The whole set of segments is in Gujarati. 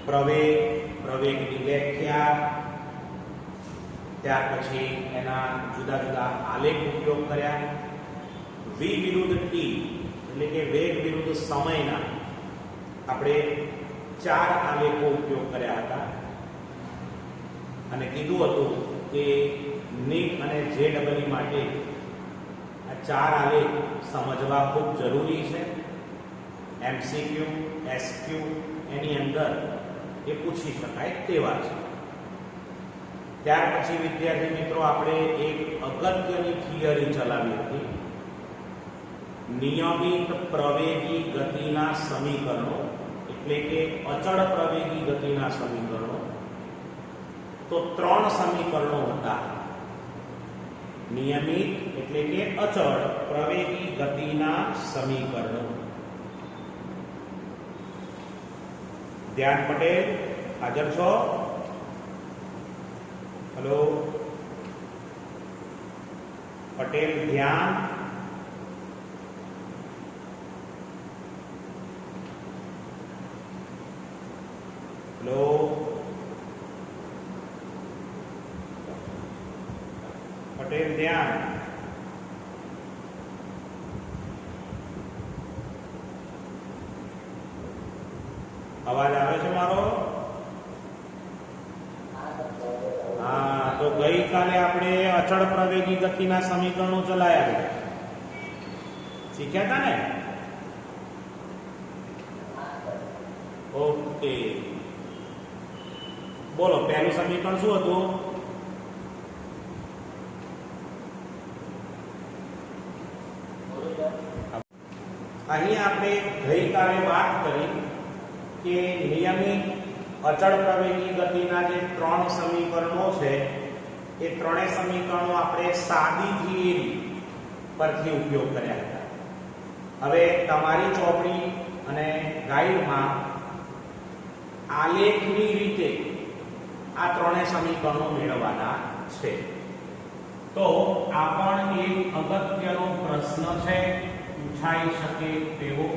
પ્રવેગ, પ્રવેગની વ્યાખ્યા, ત્યાર પછી એના જુદા જુદા આલેખ ઉપયોગ કર્યા, v વિરુદ્ધ t એટલે કે વેગ વિરુદ્ધ સમયના આપણે 4 આલેખો ઉપયોગ કર્યા હતા અને કીધું હતું કે નીટ અને જેડબલઈ માટે આ 4 આલેખ સમજવા ખૂબ જરૂરી છે. એમસીક્યુ, એસક્યુ એની અંદર એ પૂછી શકાય તેવા છે. ત્યાર પછી વિદ્યાર્થી મિત્રો આપણે એક અગત્યની થિયરી ચલાવી હતી, નિયમિત પ્રવેગી ગતિના સમીકરણો એટલે કે અચળ પ્રવેગી ગતિના સમીકરણો. તો 3 સમીકરણો હતા, નિયમિત એટલે કે અચળ પ્રવેગી ગતિના સમીકરણો. ધ્યાન પટેલ હાજર છો? હેલો પટેલ ધ્યાન. હેલો પટેલ ધ્યાન. અવાજ આવે છે મારો? હા, તો ગઈકાલે આપણે અચળ પ્રવેગી ગતિના સમીકરણો ચલાયા હતા, શીખ્યા હતા ને? ઓકે, બોલો પહેલું સમીકરણ શું હતું? અહીં આપણે ગઈકાલે વાત કરી કે નિયમિત અચળ પ્રવેગી ગતિના જે 3 સમીકરણો છે એ ત્રણેય સમીકરણો આપણે સાદી થિયરી પરથી ઉપયોગ કર્યા હતા. હવે તમારી ચોપડી અને ગાઈડમાં આલેખની રીતે આ ત્રણેય સમીકરણો મેળવવાના છે. તો આ પણ એક અગત્યનો પ્રશ્ન છે, પૂછાઈ શકે તેવો,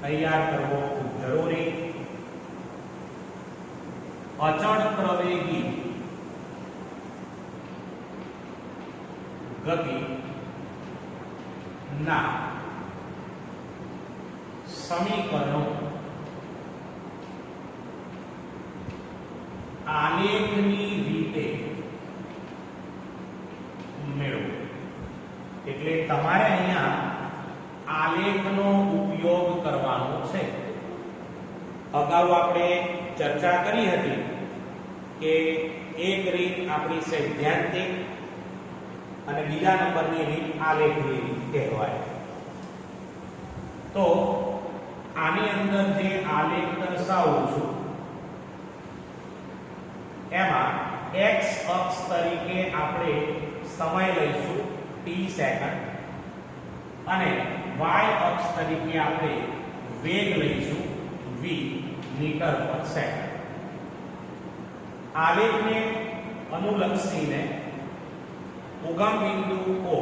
તૈયાર કરવો ખૂબ જરૂરી. અચળ પ્રવેગી ગતિ ના સમીકરણો આલેખની રીતે મેળવો. એટલે તમારે અહીંયા આલેખનો ઉપયોગ કરવાનો છે. અગાઉ આપણે ચર્ચા કરી હતી કે એક રીત આપણી સૈદ્ધાંતિક અને બીજા નંબરની રીત આલેખની રીત કહેવાય. તો આની અંદર જે આલેખ દર્શાવું છું એમાં x અક્ષ તરીકે આપણે સમય લઈશું t સેકન્ડ અને y અક્ષ તરીકે આપણે વેગ લઈશું v મીટર પર સેકન્ડ. આલેખને અનુલક્ષીને ઉગમ બિંદુ O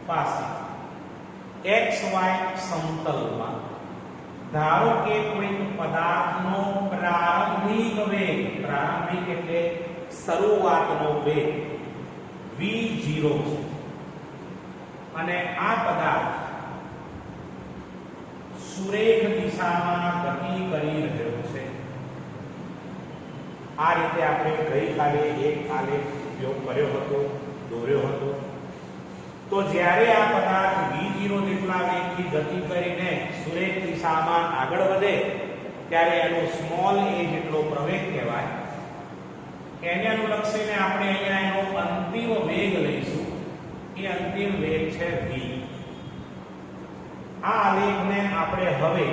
પાસે xy સમતલમાં ધારો કે કોઈ પદાર્થનો પ્રારંભિક વેગ, પ્રારંભિક એટલે શરૂઆતનો વેગ v0 છે અને આ પદાર્થ સુરેખ દિશામાં ગતિ કરી રહ્યો છે. આ રીતે આપણે ગઈકાલે એક આલેખ ઉપયોગ કર્યો હતો, દોર્યો હતો. તો જ્યારે આ પદાર્થ v0 જેટલા વેગથી ગતિ કરીને સુરેખ દિશામાં આગળ વધે ત્યારે એનો સ્મોલ a જેટલો પ્રવેગ કહેવાય. એને અનુલક્ષીને આપણે અહીંયા એનો અંતિમ વેગ લઈશું. એ અંતિમ વેગ છે v. આ આલેખને આપણે હવે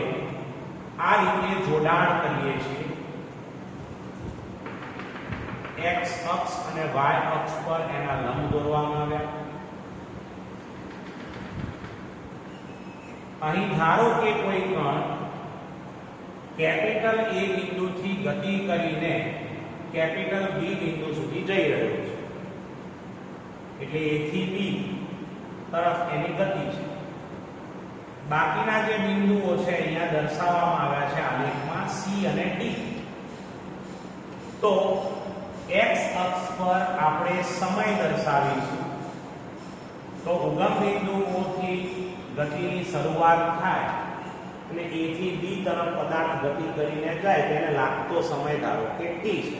આ રીતે જોડાણ કરીએ છીએ. x અક્ષ અને y અક્ષ પર એના લંબ દોરવામાં આવ્યા. અહીં ધારો કે કોઈ કણ કેપિટલ A બિંદુથી ગતિ કરીને કેપિટલ B બિંદુ સુધી જઈ રહ્યો છે. એટલે A થી B તરફ એની ગતિ છે. બાકીના જે બિંદુઓ છે અહીંયા દર્શાવવામાં આવ્યા છે તો x અક્ષ પર આપણે સમય દર્શાવીશું. તો ઉગમ બિંદુઓથી ગતિની શરૂઆત થાય અને a થી b તરફ પદાર્થ ગતિ કરીને જાય તેને લાગતો સમય ધારો કે t છે.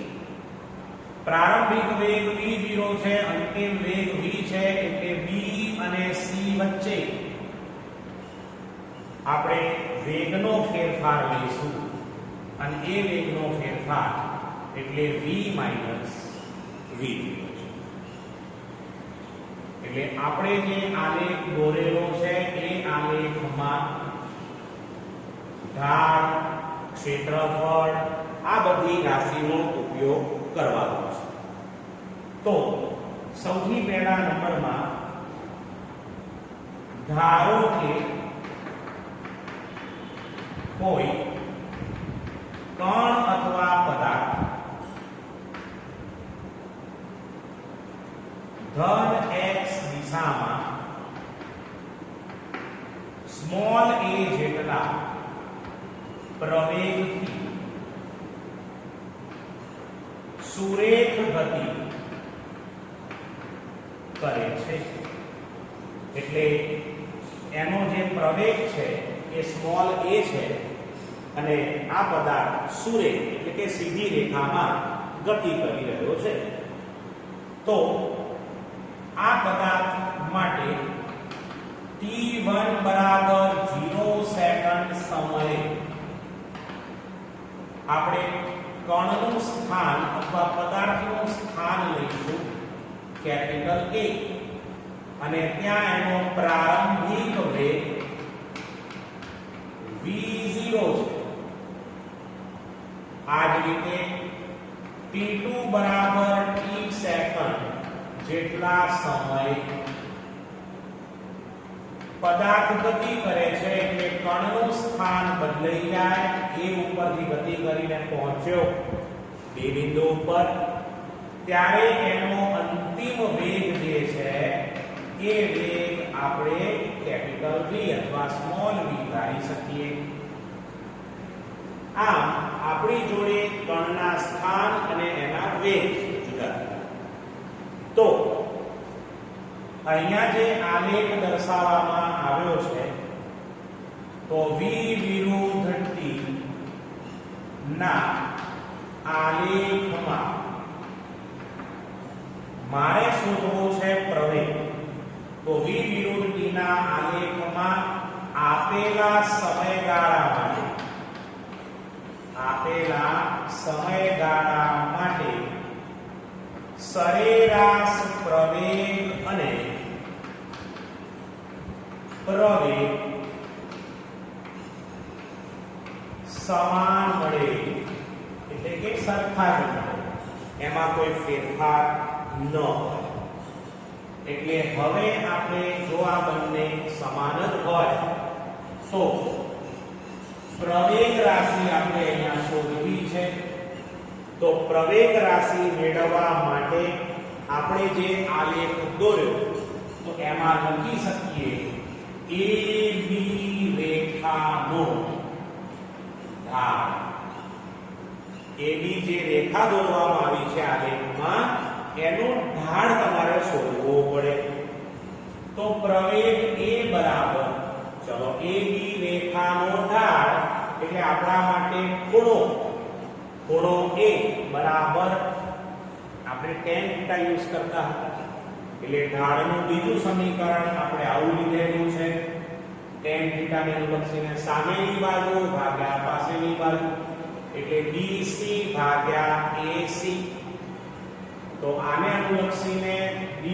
પ્રારંભિક વેગ v0 છે, અંતિમ વેગ v છે, એટલે b અને c વચ્ચે આપણે વેગનો ફેરફાર લઈશું અને એ વેગનો ફેરફાર એટલે v v0 છે. એટલે આપણે જે આલેખ દોરેલો છે એ આલેખમાં ઢાળ, ક્ષેત્રફળ આ બધી રાશિનો ઉપયોગ કરવાનો છે. તો સૌથી પહેલા નંબરમાં ધારો કે કોઈ કણ અથવા પદાર્થ ધન x દિશામાં સ્મોલ a જેટલા પ્રવેગથી સુરેખ ગતિ કરે છે. એટલે એનો જે પ્રવેગ છે એ સ્મોલ a છે અને આ પદાર્થ સુરેખ એટલે કે સીધી રેખામાં ગતિ કરી રહ્યો છે. તો આ પદાર્થ માટે t1 બરાબર 0 સેકન્ડ સમયે આપણે કણનું સ્થાન અથવા પદાર્થનું સ્થાન લઈશું કેપિટલ A અને ત્યાં એનો પ્રારંભિક વેગ v0 છે. આ જ રીતે t2 બરાબર t સેકન્ડ જેટલા સમય પદાર્થ ગતિ કરે છે એટલે કણનું સ્થાન બદલાઈ જાય. એ ઉપરથી ગતિ કરીને પહોંચ્યો બે બિંદુ ઉપર, ત્યારે એનો અંતિમ વેગ જે છે એ વેગ આપણે કેપિટલ V અથવા સ્મોલ v ધારી શકીએ. આમ આપણી જોડે કણના સ્થાન અને એના વેગ જુદા. તો અહીંયા જે આલેખ દર્શાવવામાં આવ્યો છે તો v વિરુદ્ધ t ના આલેખમાં મારે શોધવો છે પ્રવેગ. તો v વિરુદ્ધ t ના આલેખમાં આપેલા સમયગાળા માટે સરેરાશ પ્રવેગ અને પ્રવેગ સમાન મળે એટલે કે સરખા જ મળે, એમાં કોઈ ફેરફાર ન હોય. એટલે હવે આપણે જો આ બંને સમાન જ હોય તો પ્રવેગ રાશિ આપણે અહીંયા શોધવી છે. તો પ્રવેગ રાશિ મેળવવા માટે આપણે જે આલેખ દોર્યો તો એમાં લખી શકીએ AB રેખાનો ઢાળ. AB જે રેખા દોરવામાં આવી છે આલેખમાં એનો ઢાળ તમારે શોધવો પડે. તો પ્રવેગ A બરાબર, ચલો AB રેખાનો ઢાળ એટલે આપણા માટે ખૂણો A બરાબર આપણે tan θ યુઝ કરતા હતા એટલે ઢાળનું બીજું સમીકરણ આપણે આવું લીધેલું છે tan θ ને અનુલક્ષીને સામેની બાજુ ભાગ્યા પાસેની બાજુ એટલે BC ભાગ્યા AC. તો આને અનુલક્ષીને B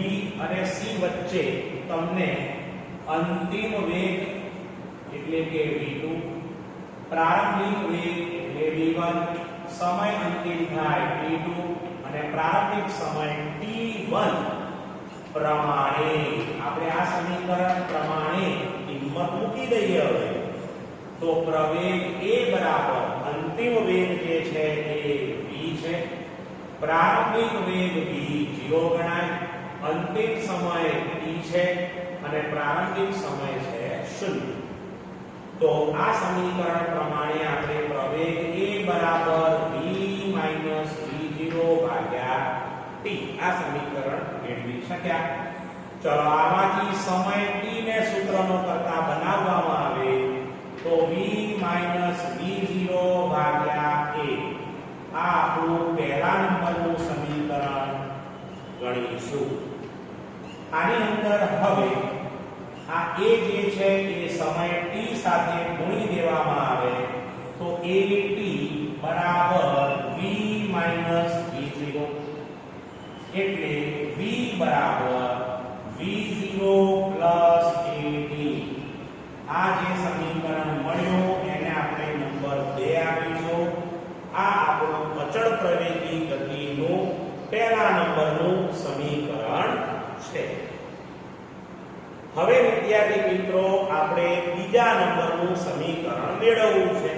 અને C વચ્ચે તમને અંતિમ વેગ એટલે કે v2, પ્રારંભિક વેગ એટલે v1, સમય અંતિમ થાય t2 અને પ્રારંભિક સમય t1 પ્રમાણે આપણે આ સમીકરણ પ્રમાણે કિંમત મૂકી દઈએ. હવે તો પ્રવેગ A બરાબર અંતિમ વેગ જે છે એ v છે, પ્રારંભિક વેગ v0 ગણાય, અંતિમ સમય t છે અને પ્રારંભિક સમય છે 0. તો આ સમીકરણ પ્રમાણે આપણે પ્રવેગ A બરાબર v v0 આ સમીકરણ મેળવી શક્યા. ચલો આમાંથી સમય t ને સૂત્રનો કરતા બનાવવામાં આવે તો v v0 ભાગ્યા a આ આપણું પહેલા નંબરનું સમીકરણ ગણીશું. આની અંદર હવે આ a જે છે એ સમય t સાથે ગુણી દેવામાં આવે તો at બરાબર v v0 એટલે v બરાબર v0 પ્લસ at. આ જે સમીકરણ મળ્યું એને આપણે નંબર 2 આપીશું. આ આપણું અચળ પ્રવેગી ગતિનું પહેલા નંબરનું સમીકરણ છે. હવે વિદ્યાર્થી મિત્રો આપણે બીજા નંબરનું સમીકરણ મેળવવું છે,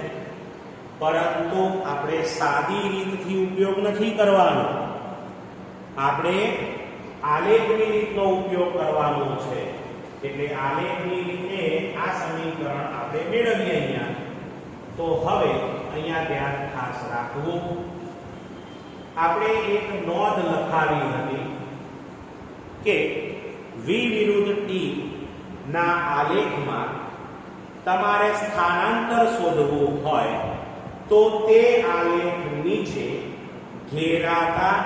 પરંતુ આપણે સાદી રીતથી ઉપયોગ નથી કરવાનો, આપણે આલેખની રીતનો ઉપયોગ કરવાનો છે. એટલે આલેખની રીતે આ સમીકરણ આપણે મેળવીએ અહીંયા. તો હવે અહીંયા ધ્યાન ખાસ રાખવું, આપણે એક નોંધ લખાવી હતી કે v વિરુદ્ધ t ના આલેખમાં તમારે સ્થાનાંતર શોધવું હોય તો તે આલેખ નીચે ઘેરાતા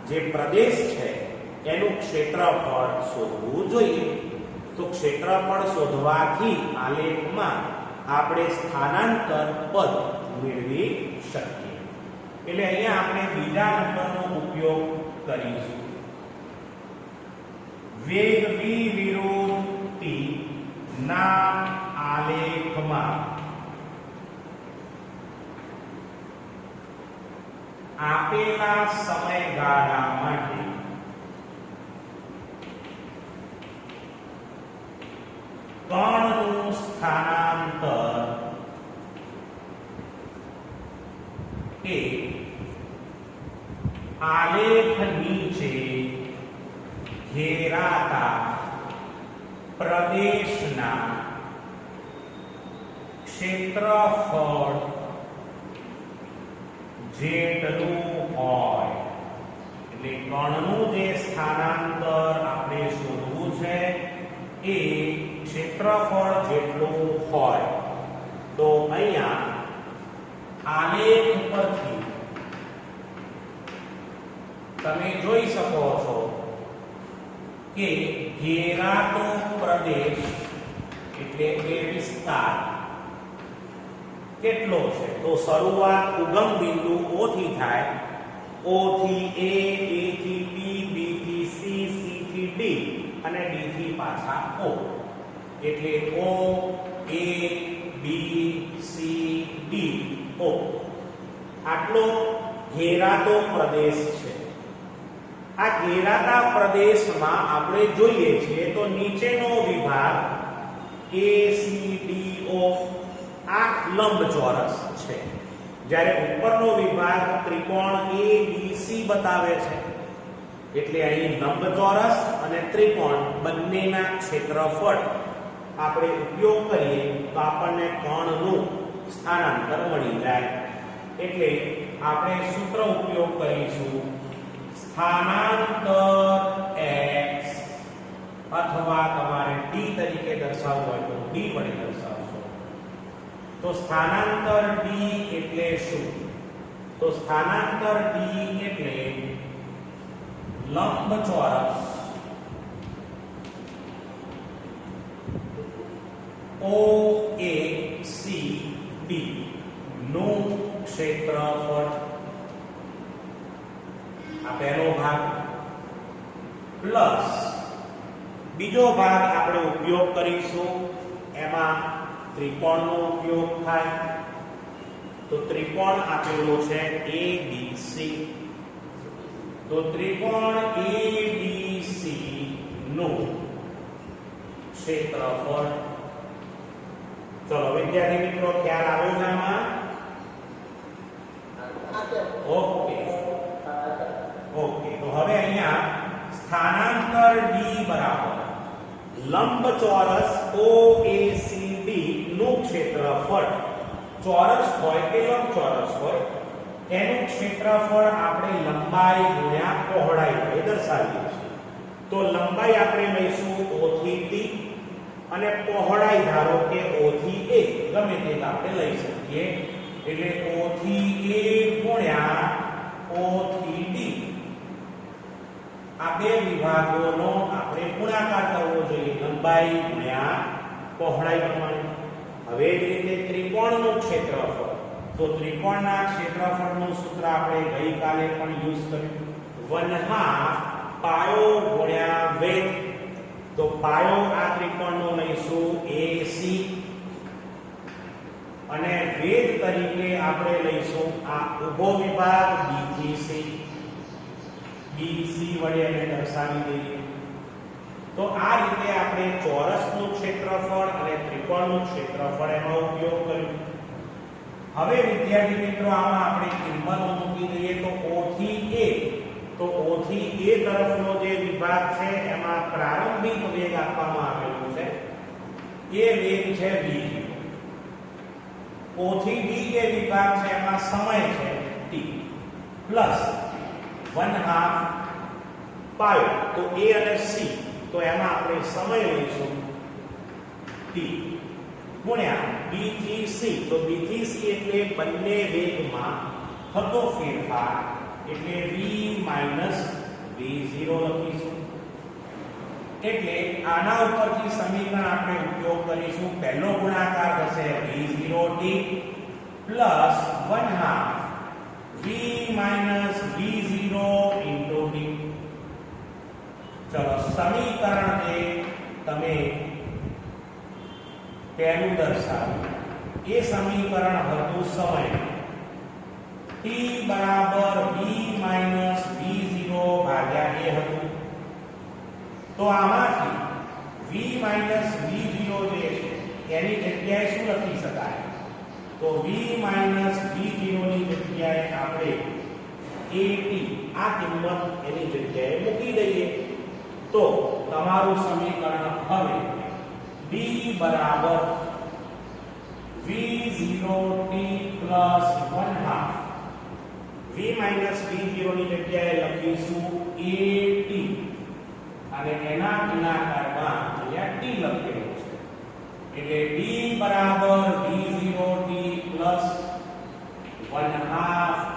જે પ્રદેશ છે એનું ક્ષેત્રફળ શોધવું જોઈએ. તો ક્ષેત્રફળ શોધવાથી આલેખમાં આપણે સ્થાનાંતર પદ મેળવી શકીએ. એટલે અહીંયા આપણે બીજા નંબરનો ઉપયોગ કરીશું. વેગ v વિરુદ્ધ t ના આલેખમાં આપેલા સમયગાળા માટે કણનું સ્થાનાંતર એ આલેખ નીચે ઘેરાતા પ્રદેશના ક્ષેત્રફળ જેટલું હોય. એટલે કણનું જે સ્થાનાંતર આપણે શોધવું છે એ ક્ષેત્રફળ જેટલું હોય. તો અહીંયા આલેખ પરથી તમે જોઈ શકો છો કે ઘેરાતો પ્રદેશ એટલે કે વિસ્તાર કેટલો છે. તો શરૂઆત ઉગમ બિંદુ O થી થાય, O થી A, A થી B, B થી C, C થી D અને D થી પાછા O. એટલે O, A, B, C, D, O આટલો ઘેરાતો પ્રદેશ છે. આ ઘેરાતા પ્રદેશમાં આપણે જોઈએ છીએ તો નીચેનો વિભાગ ACDO આ લંબચોરસ છે, જ્યારે ઉપરનો વિભાગ ત્રિકોણ ABC બતાવે છે. એટલે અહીં લંબચોરસ અને ત્રિકોણ બંનેના ક્ષેત્રફળ આપણે ઉપયોગ કરીએ તો આપણને કણનું સ્થાનાંતર મળી જાય. એટલે આપણે સૂત્ર ઉપયોગ કરીશું સ્થાનાંતર x, અથવા તમારે d તરીકે દર્શાવવું હોય તો d વડે દર્શાવશો. તો સ્થાનાંતર d એટલે શું? તો સ્થાનાંતર d એટલે લંબચોરસ OACD નું ક્ષેત્રફળ, આ પહેલો ભાગ, પ્લસ બીજો ભાગ આપણે ઉપયોગ કરીશું એમાં ત્રિકોણનો ઉપયોગ થાય. તો ત્રિકોણ આપેલો છે ABC. તો ત્રિકોણ ABC નું ક્ષેત્રફળ. ચલો વિદ્યાર્થી મિત્રો ખ્યાલ આવ્યો છે આમાં? Okay okay. તો હવે અહીંયા સ્થાનાંતર D બરાબર લંબચોરસ OACD નું ક્ષેત્રફળ, ચોરસ હોય કે લંબચોરસ હોય એનું ક્ષેત્રફળ આપણે લંબાઈ ગુણ્યા પહોળાઈ વડે દર્શાવીએ છીએ. તો લંબાઈ આપણે લઈશું O થી D અને પહોળાઈ ધારો કે O થી A, ગમે તે આપણે લઈ શકીએ. એટલે O થી A ગુણ્યા O થી D આ બે વિભાગોનો આપણે ગુણાકાર કરવો જોઈએ લંબાઈ ગુણ્યા પહોળાઈ પ્રમાણે. હવે જ રીતે ત્રિકોણનું ક્ષેત્રફળ, તો ત્રિકોણના ક્ષેત્રફળનું સૂત્ર આપણે ગઈકાલે પણ યુઝ કર્યું, 1/2 પાયો ગુણ્યા વેગ. તો પાયો આ ત્રિકોણનો લઈશું AC અને વેગ તરીકે આપણે લઈશું આ ઊભો વિભાગ B થી C. BC વડે એને દર્શાવી દઈએ. તો આ રીતે આપણે ચોરસનું ક્ષેત્રફળ અને ત્રિકોણનું ક્ષેત્રફળ એમાં ઉપયોગ કર્યો. હવે વિદ્યાર્થી મિત્રો આમાં આપણે કિંમત મૂકી દઈએ. તો O થી A, તો O થી A તરફનો જે વિભાગ છે એમાં પ્રારંભિક વેગ આપવામાં આવેલો છે. એ વેગ છે v. O થી D જે વિભાગ છે એમાં સમય છે t પ્લસ 1/2 પાયો. તો A અને C, તો એમાં આપણે સમય લઈશું t ગુણ્યા B થી C. તો B થી C એટલે બંને વેગમાં થતો ફેરફાર, એટલે v v0 લખીશું. એટલે આના ઉપરથી સમીકરણ આપણે ઉપયોગ કરીશું. પહેલો ગુણાકાર થશે v0t plus 1/2 v v0 into d. ચલો સમીકરણ જે તમે પહેલું દર્શાવ્યું એ સમીકરણ હતું સમય t બરાબર v v0 ભાગ્યા a હતું. તો આમાંથી v v0 જે છે એની જગ્યાએ શું લખી શકાય? તો v v0 ની જગ્યાએ આપણે at આ કિંમત એની જગ્યાએ મૂકી દઈએ. તો તમારું સમીકરણ હવે d બરાબર v0t પ્લસ 1/2 v v0 ની જગ્યાએ લખીશું at અને એના ગુણાકારમાં અહીંયા t લખેલું છે. એટલે d બરાબર v0t પ્લસ 1/2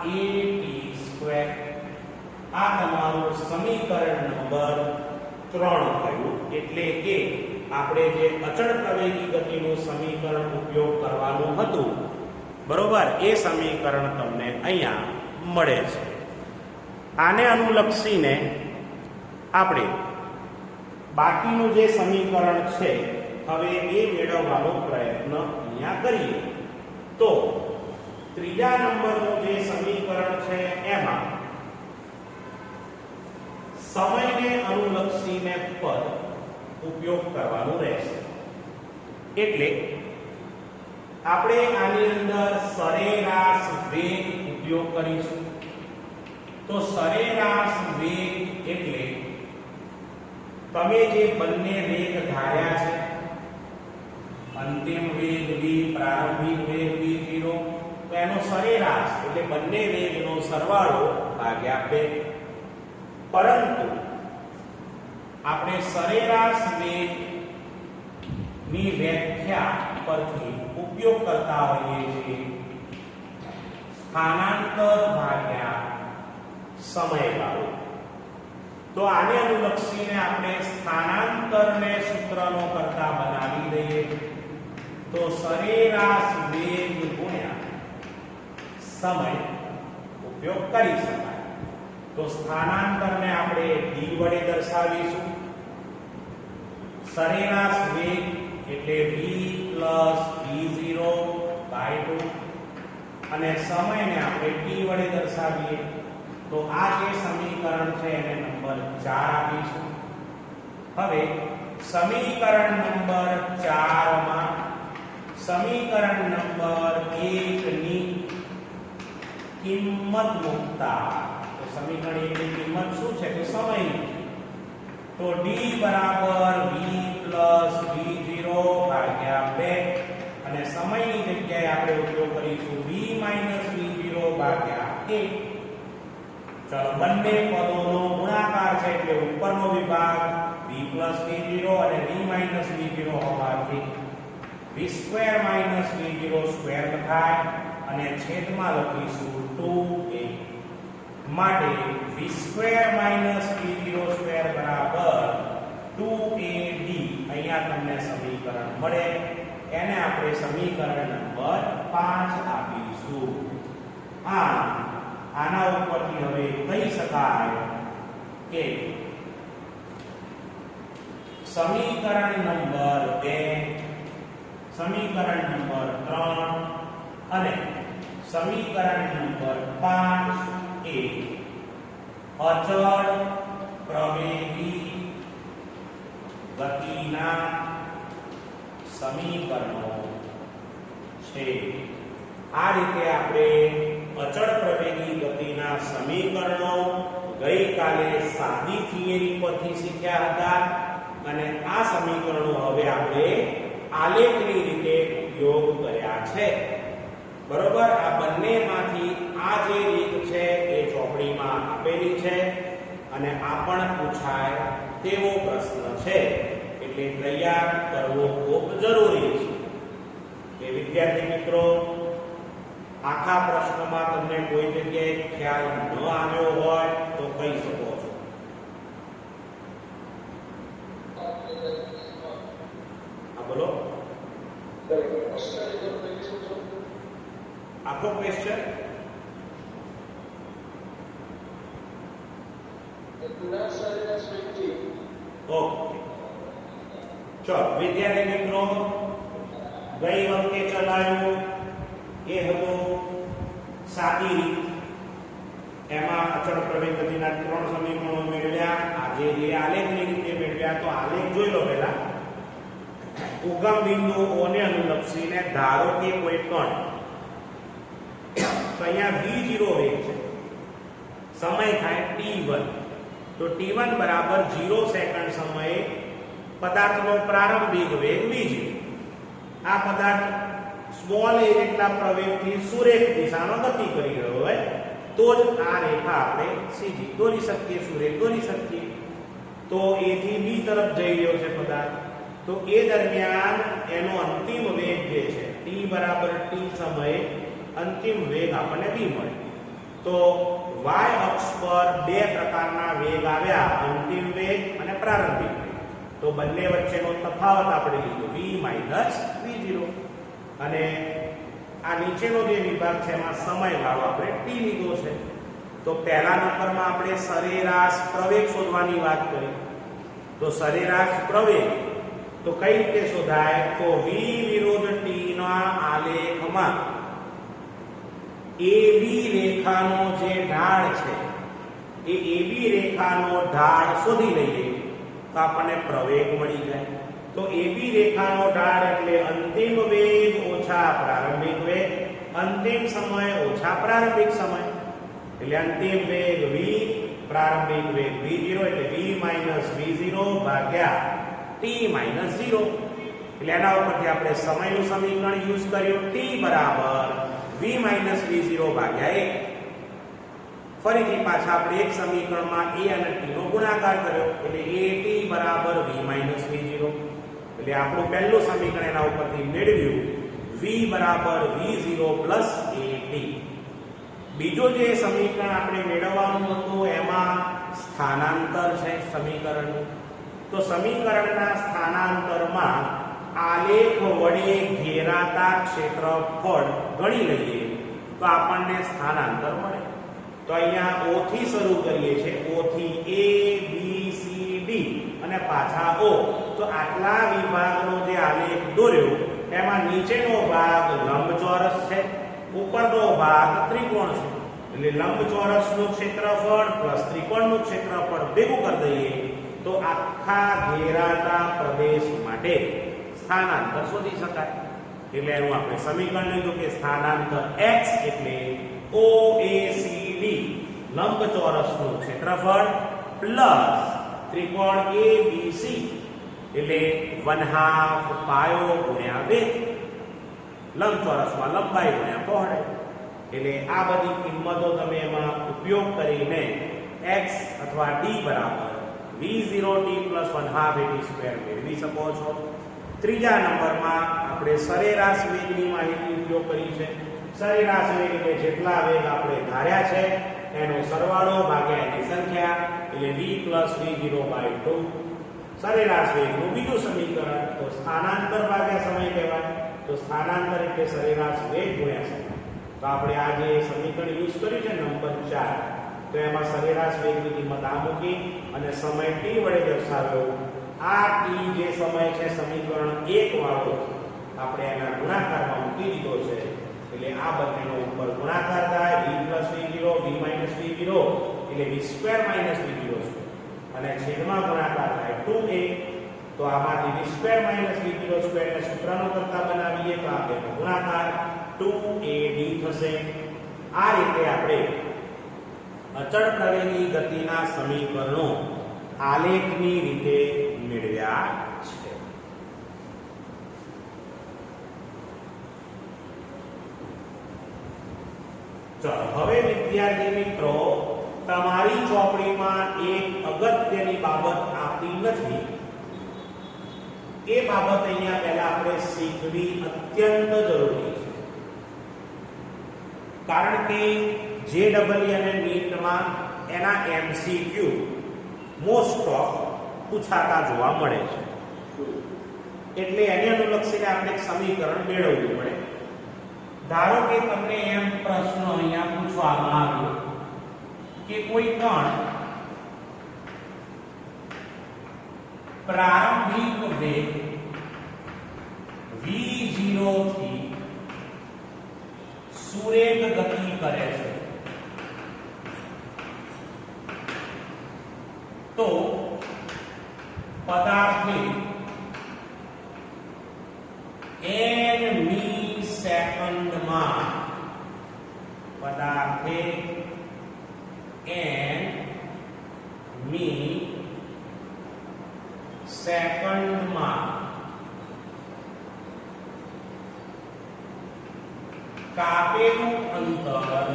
at². આ તમારું સમીકરણ નંબર 3 થયું. એટલે કે આપણે જે અચળ પ્રવેગી ગતિનું સમીકરણ ઉપયોગ કરવાનું હતું, બરોબર, એ સમીકરણ તમને અહીંયા મળે છે. આને અનુલક્ષીને આપણે બાકીનું જે સમીકરણ છે હવે એ મેળવવાનો પ્રયત્ન અહીંયા કરીએ. તો ત્રીજા નંબરનું જે સમીકરણ છે એમાં સમયને અનુલક્ષીને પદ ઉપયોગ કરવાનું રહેશે. એટલે આપણે આની અંદર સરેરાશ વેગ ઉપયોગ કરીશું. તો સરેરાશ વેગ એટલે તમે જે બંને વેગ ધાર્યા છે, અંતિમ વેગ v, પ્રારંભિક વેગ v0, તો એનો સરેરાશ એટલે બંને વેગનો સરવાળો ભાગ્યા 2. પરંતુ આપણે સરેરાશ વેગ ની વ્યાખ્યા પરથી ઉપયોગ કરતા હોઈએ છીએ સ્થાનાંતર ભાગ્યા સમયગાળો. તો આને અનુલક્ષીને આપણે સ્થાનાંતરને સૂત્રનો કરતા બનાવી દઈએ. તો સરેરાશ વેગ ગુણ્યા સમય ઉપયોગ કરી શકાય. તો સ્થાનાંતરને આપણે d વડે દર્શાવીશું. સરેરાશ વેગ એટલે v પ્લસ v0/2 અને સમયને આપણે t વડે દર્શાવીએ. તો આ જે સમીકરણ છે એને નંબર 4 આપીશું. હવે સમીકરણ નંબર 4 માં સમીકરણ નંબર 1 ની કિંમત મૂકતા, તો સમીકરણ 1 ની કિંમત શું છે? તો સમયની. તો d બરાબર v પ્લસ v0/2 અને સમયની જગ્યાએ આપણે ઉપયોગ કરીશું v v0/a. a. ચલો બંને પદોનો ગુણાકાર છે એટલે ઉપરનો વિભાગ b + b0 અને b - b0 હોવાથી b² - b0² લખાય અને છેદમાં લખીશું 2a. માટે b² - b0² બરાબર 2ab. અહીંયા તમને સમીકરણ મળે, એને આપણે સમીકરણ નંબર 5 આપીશું. આના ઉપરથી હવે કહી શકાય કે સમીકરણ નંબર 2, સમીકરણ નંબર 3 અને સમીકરણ નંબર 5 એ અચળ પ્રવેગી ગતિના સમીકરણો છે. આ રીતે આપણે અચળ પ્રવેગી ગતિના સમીકરણો ગઈકાલે સાદી થિયરી પરથી શીખ્યા હતા અને આ સમીકરણો હવે આપણે આલેખની રીતે ઉપયોગ કર્યા છે. બરોબર. આ બંનેમાંથી આ જે રીત છે એ ચોપડીમાં આપેલી છે અને આ પણ પૂછાય તેવો પ્રશ્ન છે, એટલે તૈયાર કરવો ખૂબ જરૂરી છે. કે વિદ્યાર્થી મિત્રો, આખા પ્રશ્નમાં તમને કોઈ જગ્યાએ ખ્યાલ ન આવ્યો હોય તો કહી શકો છો. હા બોલો. આખો ક્વેશ્ચન ઓકે. ચલો વિદ્યાર્થી મિત્રો, ગઈ વખતે ચલાવ્યું એ હતું સાદી રીત. એમાં અચળ પ્રવેગ ગતિના 3 સમીકરણો મેળવ્યા. આજે જે આલેખની રીતે મેળવ્યા, તો આલેખ જોઈ લો પહેલા. ઉગમ બિંદુઓને અનુલક્ષીને ધારો કે કોઈ કણ, તો અહીંયા v0 વેગ છે, સમય થાય t1, તો t1 બરાબર 0 સેકન્ડ સમયે પદાર્થનો પ્રારંભિક વેગ v0. આ પદાર્થ સ્મોલ a જેટલા પ્રવેગથી સુરેખ દિશામાં ગતિ કરી રહ્યો હોય તો જ આ રેખા આપણે સીધી દોરી શકીએ, સુરેખ દોરી શકીએ. તો a થી b તરફ જઈ રહ્યો છે પદાર્થ, તો એ દરમિયાન એનો અંતિમ વેગ જે છે t બરાબર t સમયે અંતિમ વેગ આપણને v મળે. તો y અક્ષ પર બે પ્રકારના વેગ આવ્યા, અંતિમ વેગ અને પ્રારંભિક વેગ. તો બંને વચ્ચેનો તફાવત આપણે લીધો v - v0. અને આ નીચેનો જે વિભાગ છે એમાં સમયગાળો આપણે t લીધો છે. તો પહેલા નંબરમાં આપણે સરેરાશ પ્રવેગ શોધવાની વાત કરી. તો સરેરાશ પ્રવેગ તો કઈ રીતે શોધાય? તો v વિરુદ્ધ t ના આલેખમાં AB રેખાનો જે ઢાળ છે એ AB રેખાનો ઢાળ શોધી લઈએ તો આપણને પ્રવેગ મળી જાય. તો AB રેખાનો ઢાળ એટલે અંતિમ વેગ ઓછા પ્રારંભિક વેગ, અંતિમ સમય ઓછા પ્રારંભિક સમય. એટલે અંતિમ વેગ v, પ્રારંભિક વેગ v0, એટલે v - v0 ભાગ્યા t - 0. એટલે એના ઉપરથી આપણે સમયનું સમીકરણ યુઝ કર્યું, t બરાબર v - v0 ભાગ્યા 1. ફરીથી પાછા આપણે એક સમીકરણમાં a અને t નો ગુણાકાર કર્યો, એટલે at બરાબર v - v0. એટલે આપણું પહેલું સમીકરણ એના ઉપરથી મેળવ્યું v બરાબર v0 પ્લસ at. બીજું જે સમીકરણ આપણે મેળવવાનું હતું એમાં સ્થાનાંતર છે સમીકરણનું. તો સમીકરણના સ્થાનાંતરમાં આલેખ વડે ઘેરાતા ક્ષેત્રફળ ગણી લઈએ તો આપણને સ્થાનાંતર મળે. તો અહીંયા o થી શરૂ કરીએ છીએ, o થી a b c d અને પાછા o. તો આટલા વિભાગનો જે આલેખ દોર્યો એમાં નીચેનો ભાગ લંબચોરસ છે, ઉપરનો ભાગ ત્રિકોણ છે. એટલે લંબચોરસનું ક્ષેત્રફળ પ્લસ ત્રિકોણનું ક્ષેત્રફળ ભેગું કરી દઈએ તો આખા ઘેરાતા પ્રદેશ માટે સ્થાનાંતર શોધી શકાય. એટલે એનું આપણે સમીકરણ લીધું કે સ્થાનાંતર x એટલે OACD લંબચોરસનું ક્ષેત્રફળ પ્લસ ત્રિકોણ ABC એટલે 1/2 પાયો ગુણ્યા વેગ. લંબચોરસમાં લંબાઈ ગુણ્યા પહોળાઈ. એટલે આ બધી કિંમતો તમે એમાં ઉપયોગ કરીને x અથવા d બરાબર v0t + 1/2 at² મેળવી શકો છો. ત્રીજા નંબરમાં આપણે સરેરાશ વેગની માહિતી ઉપયોગ કરી છે. સરેરાશ વેગ એટલે જેટલા વેગ આપણે ધાર્યા છે એનો સરવાળો ભાગ્યા એની સંખ્યા એટલે v + v0/2. સરેરાશ વેગનું બીજું સમીકરણ તો સ્થાનાંતર ભાગ્યા સમય કહેવાય. તો સ્થાનાંતર એટલે સરેરાશ વેગ ગુણ્યા સમય. તો આપણે આ જે સમીકરણ યુઝ કર્યું છે નંબર 4, તો એમાં સરેરાશ વેગની કિંમત આ મૂકી અને સમય t વડે દર્શાવ્યો. આ t જે સમય છે સમીકરણ 1 વાળો આપણે એના ગુણાકારમાં મૂકી દીધો છે. એટલે આ બંનેનો ઉપર ગુણાકાર થાય v + v0 v - v0 એટલે v² - v0 અને છેદમાં ગુણાકાર થાય 2a. તો આમાંથી v² - v0² ને સૂત્રનો કરતા બનાવીએ તો આપણે ગુણાકાર 2ad થશે. આ રીતે આપણે અચળ પ્રવેગની ગતિના સમીકરણો આલેખની રીતે મેળવ્યા છે. ચાલો હવે વિદ્યાર્થી મિત્રો, તમારી ચોપડીમાં એક અગત્યની બાબત આપી નથી. એ બાબત અહીંયા પહેલા આપણે શીખવી અત્યંત જરૂરી છે. કારણ કે JEE અને નીટમાં એના MCQ મોસ્ટ ઓફ પૂછાતા જોવા મળે છે. એટલે એને અનુલક્ષીને આપણે એક સમીકરણ મેળવવું પડે. ધારો કે તમને એમ પ્રશ્ન અહીંયા પૂછવામાં આવ્યો કે કોઈ કણ પ્રારંભિક વેગ v0 થી સુરેખ ગતિ કરે છે, તો પદાર્થે n મી સેકન્ડમાં કાપેલું અંતર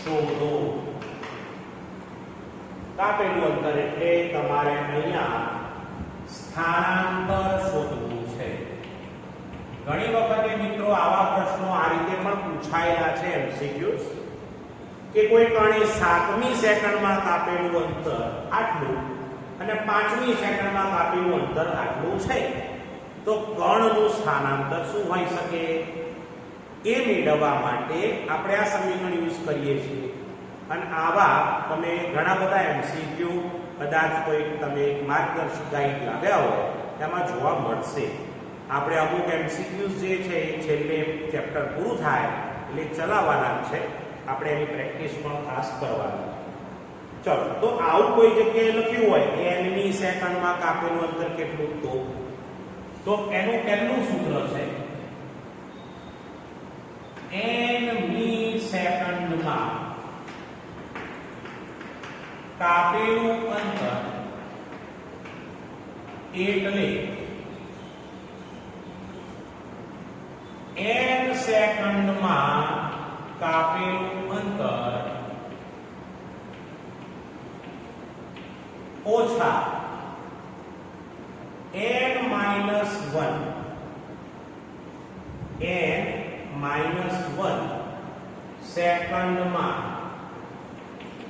શોધો. કાપેલું અંતર એટલે તમારે અહીંયા સ્થાનાંતર શોધવું છે. ઘણી વખતે મિત્રો આવા પ્રશ્નો આ રીતે પણ પૂછાયેલા છે MCQs કે કોઈ કણે 7મી સેકન્ડમાં કાપેલું અંતર આટલું અને 5મી સેકન્ડમાં કાપેલું અંતર આટલું છે, તો કણનું સ્થાનાંતર શું હોઈ શકે? એ મેળવવા માટે આપણે આ સમીકરણ યુઝ કરીએ છીએ. અને આવા તમે ઘણા બધા MCQ કદાચ કોઈ તમે માર્ગદર્શક ગાઈડ લાવ્યા હોય તેમાં જોવા મળશે. આપણે અમુક MCQs જે છે એ છેલ્લે ચેપ્ટર પૂરું થાય એટલે ચલાવવાના છે. આપણે એની પ્રેક્ટિસ પણ ખાસ કરવાની. ચલો, તો આવું કોઈ જગ્યાએ લખ્યું હોય કે n મી સેકન્ડમાં કાપેલું અંતર કેટલું, તો એનું પહેલું સૂત્ર છે n મી સેકન્ડમાં કાપેલું અંતર એટલે n સેકન્ડમાં કાપેલું અંતર ઓછા n - 1 સેકન્ડમાં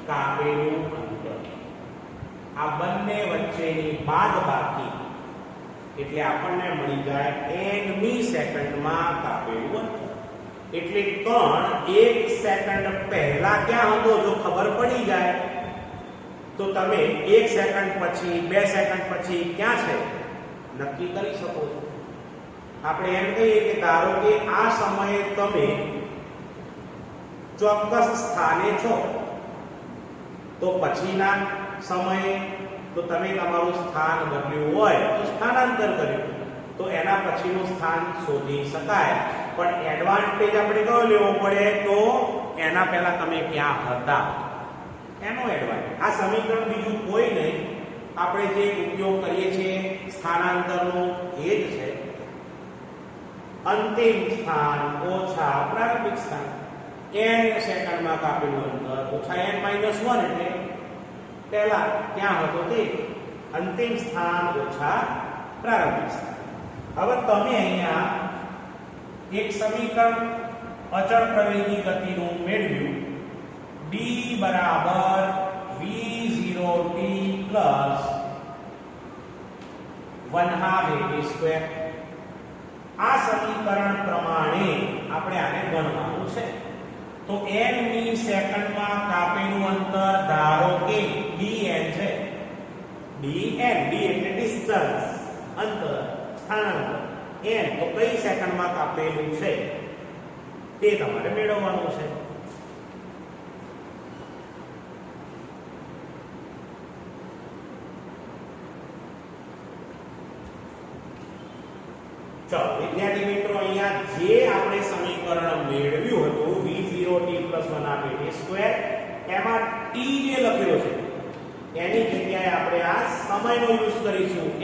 કાપેલું અંતર. આ બંને વચ્ચેની બાદબાકી એટલે આપણને મળી જાય n મી સેકન્ડમાં કાપેલું અંતર. એટલે કણ 1 સેકન્ડ પહેલા ક્યાં હતો જો ખબર પડી જાય તો તમે 1 સેકન્ડ પછી 2 સેકન્ડ પછી ક્યાં છે નક્કી કરી શકો છો. આપણે એમ કહીએ કે ધારો કે આ સમયે તમે ચોક્કસ સ્થાને છો, તો પછીના સમયે તો તમે તમારું સ્થાન બદલ્યું હોય તો સ્થાનાંતર કર્યું તો એના પછીનું સ્થાન શોધી શકાય. પણ એડવાન્ટેજ આપણે કયો લેવો પડે? તો એના પહેલા તમે ક્યાં હતા એનો એડવાન્ટેજ. આ સમીકરણ બીજું કોઈ નહીં, આપણે જે ઉપયોગ કરીએ છીએ સ્થાનાંતરનો એ જ છે. અંતિમ સ્થાન ઓછા પ્રારંભિક સ્થાન. n સેકન્ડમાં કાપેલું અંતર ઓછા n માઇનસ 1 એટલે પહેલા ક્યાં હતો તે અંતિમ સ્થાન ઓછા પ્રારંભિક સ્થાન. હવે તમે અહીંયા એક સમીકરણ અચળ પ્રવેગી ગતિનું મેળવ્યું d બરાબર v0t પ્લસ 1/2 a સ્ક્વેર. આ સમીકરણ પ્રમાણે આપણે આને ગણવાનું છે. તો n મી સેકન્ડમાં કાપેલું અંતર ધારો કે dn છે. dn d એટલે ડિસ્ટન્સ, અંતર, સ્થાનાંતર. n તો કઈ સેકન્ડમાં કાપેલું છે તે તમારે મેળવવાનું છે. ચલો વિદ્યાર્થી મિત્રો, અહીંયા જે આપણે સમીકરણ મેળવ્યું હતું v0t + 1/2 એમાં t જે લખ્યો છે એની જગ્યાએ આપણે આ સમયનો યુઝ કરીશું n.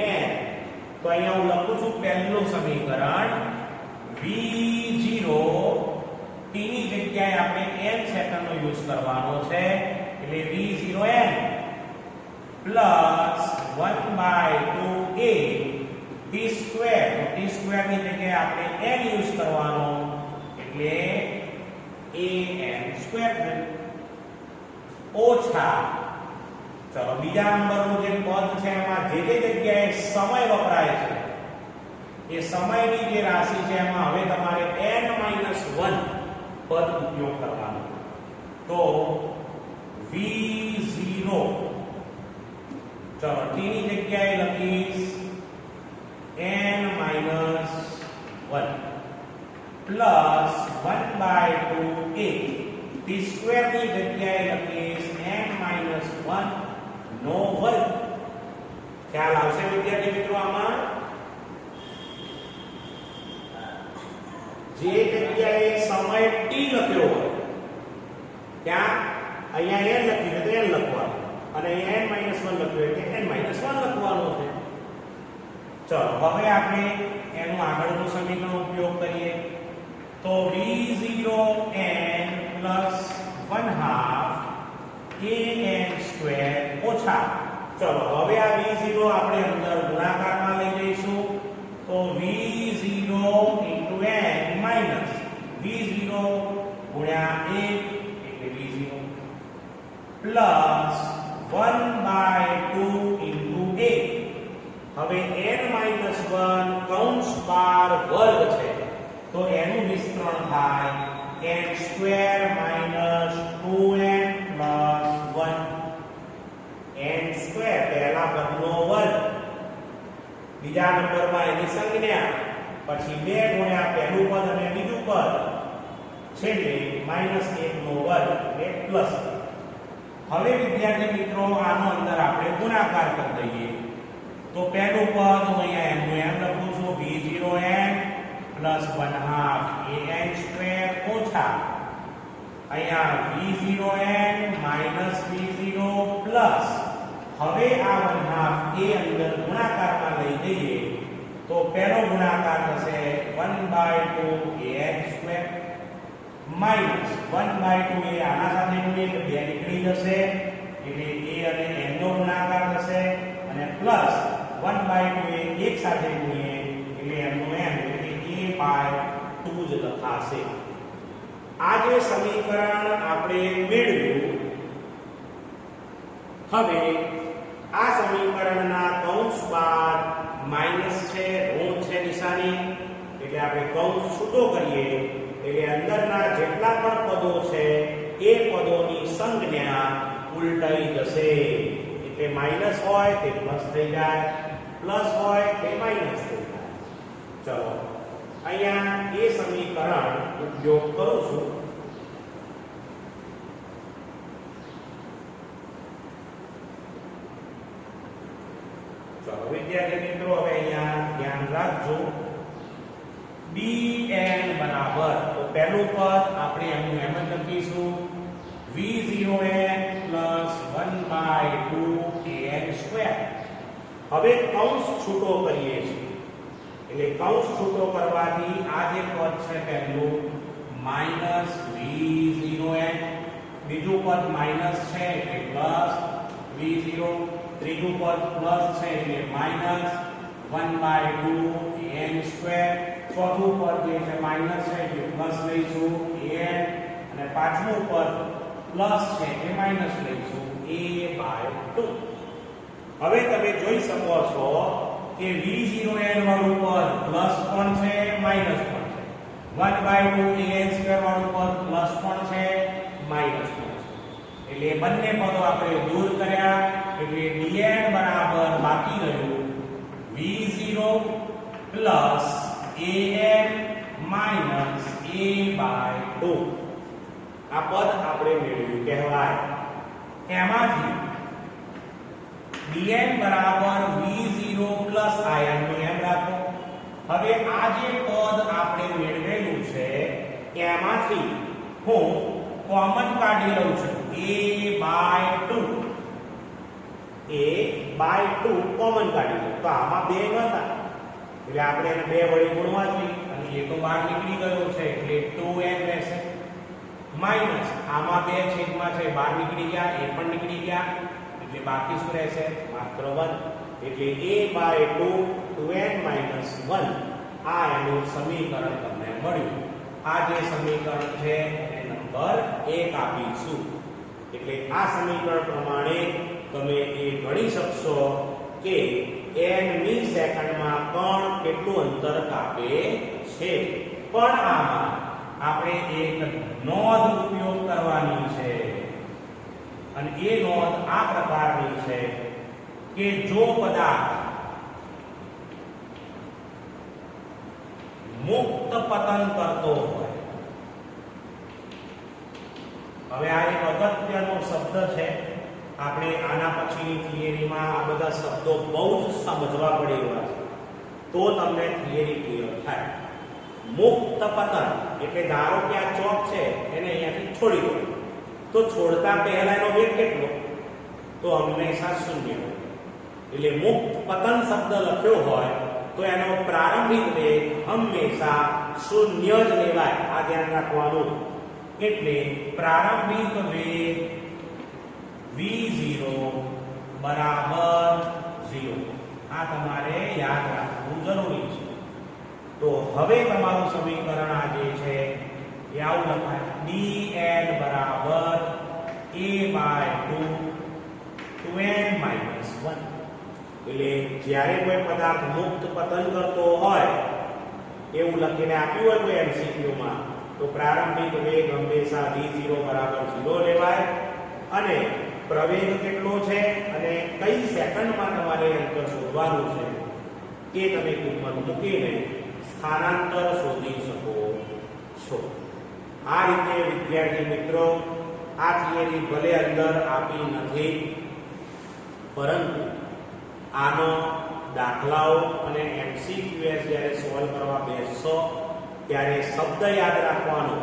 તો અહીંયા હું લખું છું પહેલું સમીકરણ v0 t ની જગ્યાએ આપણે n સેકન્ડનો યુઝ કરવાનો છે એટલે v0n plus 1/2a t square. તો t સ્ક્વેર ની જગ્યાએ આપણે n યુઝ કરવાનો એટલે an સ્ક્વેર ઓછા. ચલો બીજા નંબરનું જે પદ છે એમાં જે જગ્યાએ સમય વપરાય છે એ સમયની જે રાશિ છે એમાં હવે તમારે n-1 પદ ઉપયોગ કરવાનો. તો v0 ચલો t ની જગ્યાએ લખીશ n-1 plus 1/2a. t square ની જગ્યાએ લખીશ n-1 નો વર્ગ. ખ્યાલ આવશે વિદ્યાર્થી મિત્રો? આમાં જે જગ્યાએ સમય t લખ્યો હોય ત્યાં અહીંયા n લખ્યું છે તો n લખવાનું, અને અહીંયા n-1 લખ્યું એટલે n-1 લખવાનું છે. ચલો હવે આપણે એનું આગળનું સમીકરણ ઉપયોગ કરીએ. તો v0n પ્લસ 1/2 an સ્ક્વેર ઓછા. ચલો હવે આ v0 આપણે અંદર ગુણાકારમાં લઈ જઈશું. તો v0 * n માઈનસ v0 ગુણ્યા 1 એટલે v0 પ્લસ 1/2 * a. હવે n-1 કૌંસ બાર વર્ગ છે તો એનું વિસ્તરણ થાય n square minus 2n plus 1. n square પહેલા પદનો વર્ગ, બીજા નંબરમાં એની સંજ્ઞા, પછી 2 ગુણ્યા પહેલું પદ અને બીજું પદ, છેલ્લે -1 નો વર્ગ એટલે પ્લસ. હવે વિદ્યાર્થી મિત્રો આનો અંદર આપણે ગુણાકાર કરી દઈએ. તો પહેલું પદ હું અહીંયા એમ લખું છું v0n પ્લસ 1/2 an સ્ક્વેર ઓછા અહીંયા v0n માઈનસ v0 પ્લસ. હવે આ 1/2 a અંદર ગુણાકારમાં લઈ જઈએ તો પહેલો ગુણાકાર થશે 1/2 an સ્ક્વેર માઈનસ 1/2 a આના સાથે ગુણીએ એટલે 2 નીકળી જશે એટલે a અને n નો ગુણાકાર થશે, અને પ્લસ 1/2 એ એક સાથે ગુણીએ એટલે એમનો m એટલે a/2 જ લખાશે. આ જે સમીકરણ આપણે મેળવ્યું, હવે આ સમીકરણના કૌંસ બાદ માઈનસ છે, ઋણ છે નિશાની, એટલે આપણે કૌંસ છૂટો કરીએ એટલે અંદરના જેટલા પણ પદો છે એ પદોની સંજ્ઞા ઉલટાઈ જશે. એટલે માઈનસ હોય તે પ્લસ થઈ જાય, પ્લસ હોય તે માઈનસ થઈ જાય. ચલો અહીંયા એ સમીકરણ ઉપયોગ કરું છું. ચલો વિદ્યાર્થી મિત્રો હવે અહીંયા ધ્યાન રાખજો. dn બરાબર, તો પહેલું પદ આપણે એનું એમ જ લખીશું v0n પ્લસ 1/2 an સ્ક્વેર. હવે કૌંસ છૂટો કરીએ છીએ એટલે કૌંસ છૂટો કરવાથી આ જે પદ છે પહેલું -v0n, બીજું પદ માઈનસ છે એટલે પ્લસ v0, ત્રીજું પદ પ્લસ છે એટલે -1/2 n², ચોથું પદ જે છે માઈનસ છે એટલે પ્લસ લઈશું n, અને પાંચમું પદ પ્લસ છે એટલે માઈનસ લઈશું a/2. હવે તમે જોઈ શકો છો કે v0n વાળું પદ પ્લસ પણ છે માઈનસ પણ છે, 1/2 an² વાળું પદ પ્લસ પણ છે માઈનસ પણ છે, એટલે બંને પદો આપણે દૂર કર્યા એટલે dn બરાબર બાકી રહ્યું v0 plus an minus a/2. આ પદ આપણે મેળવ્યું કહેવાય. એમાંથી dn બરાબર v0 પ્લસ આયન નું એમ રાખો. હવે આ જે પદ આપણે મેળવેલું છે એમાંથી હું કોમન કાઢી લઉં છું a/2 કોમન કાઢી લઉં તો આમાં બે નતા એટલે આપણે એને બે વડે ગુણવા જોઈએ અને એ તો બહાર નીકળી ગયો છે એટલે 2n રહેશે, માઈનસ આમાં બે છેદમાં છે બહાર નીકળી ગયા એ પણ નીકળી ગયા એટલે બાકી શું રહેશે માત્ર 1 એટલે a/2 2n - 1 આ એનું સમીકરણ તમને મળ્યું. આ જે સમીકરણ છે એને નંબર 1 આપીશું. એટલે આ સમીકરણ પ્રમાણે તમે એ ગણી શકશો કે nમી સેકન્ડમાં કણ કેટલું અંતર કાપે છે. પણ આમાં આપણે એક નોંધ ઉપયોગ કરવાની છે અને એ નોંધ આ પ્રકારની છે કે જો પદાર્થ મુક્ત પતન કરતો હોય, હવે આ એક અગત્યનો શબ્દ છે, આપણે આના પછીની થિયરીમાં આ બધા શબ્દો બહુ જ સમજવા પડે એવા છે તો તમને થિયરી ક્લિયર થાય. મુક્ત પતન એટલે ધારો કે આ ચોક છે એને અહીંયાથી છોડી દો તો છોડતા પહેલા એનો વેગ કેટલો તો હંમેશા 0 હોય. એટલે મુક્ત પતન શબ્દ લખ્યો હોય તો એનો પ્રારંભિક વેગ હંમેશા 0 જ લેવાય. આ ધ્યાન રાખવાનું. એટલે પ્રારંભિક વેગ v0 બરાબર 0 આ તમારે યાદ રાખવું જરૂરી છે. તો હવે તમારું સમીકરણ આ જે છે એ આવું લખાય dn બરાબર a/2 2n - 1. એટલે જ્યારે કોઈ પદાર્થ મુક્ત પતન કરતો હોય એવું લખીને આપ્યું હોય કોઈ MCQ માં તો પ્રારંભિક વેગ હંમેશા v0 બરાબર 0 લેવાય અને પ્રવેગ કેટલો છે અને કઈ સેકન્ડમાં તમારે અંતર શોધવાનું છે તે તમે કિંમત મૂકીને સ્થાનાંતર શોધી શકો છો. આ રીતે વિદ્યાર્થી મિત્રો આ થિયરી ભલે અંદર આપી નથી પરંતુ આનો દાખલાઓ અને MCQs જ્યારે સોલ્વ કરવા બેસશો ત્યારે શબ્દ યાદ રાખવાનો.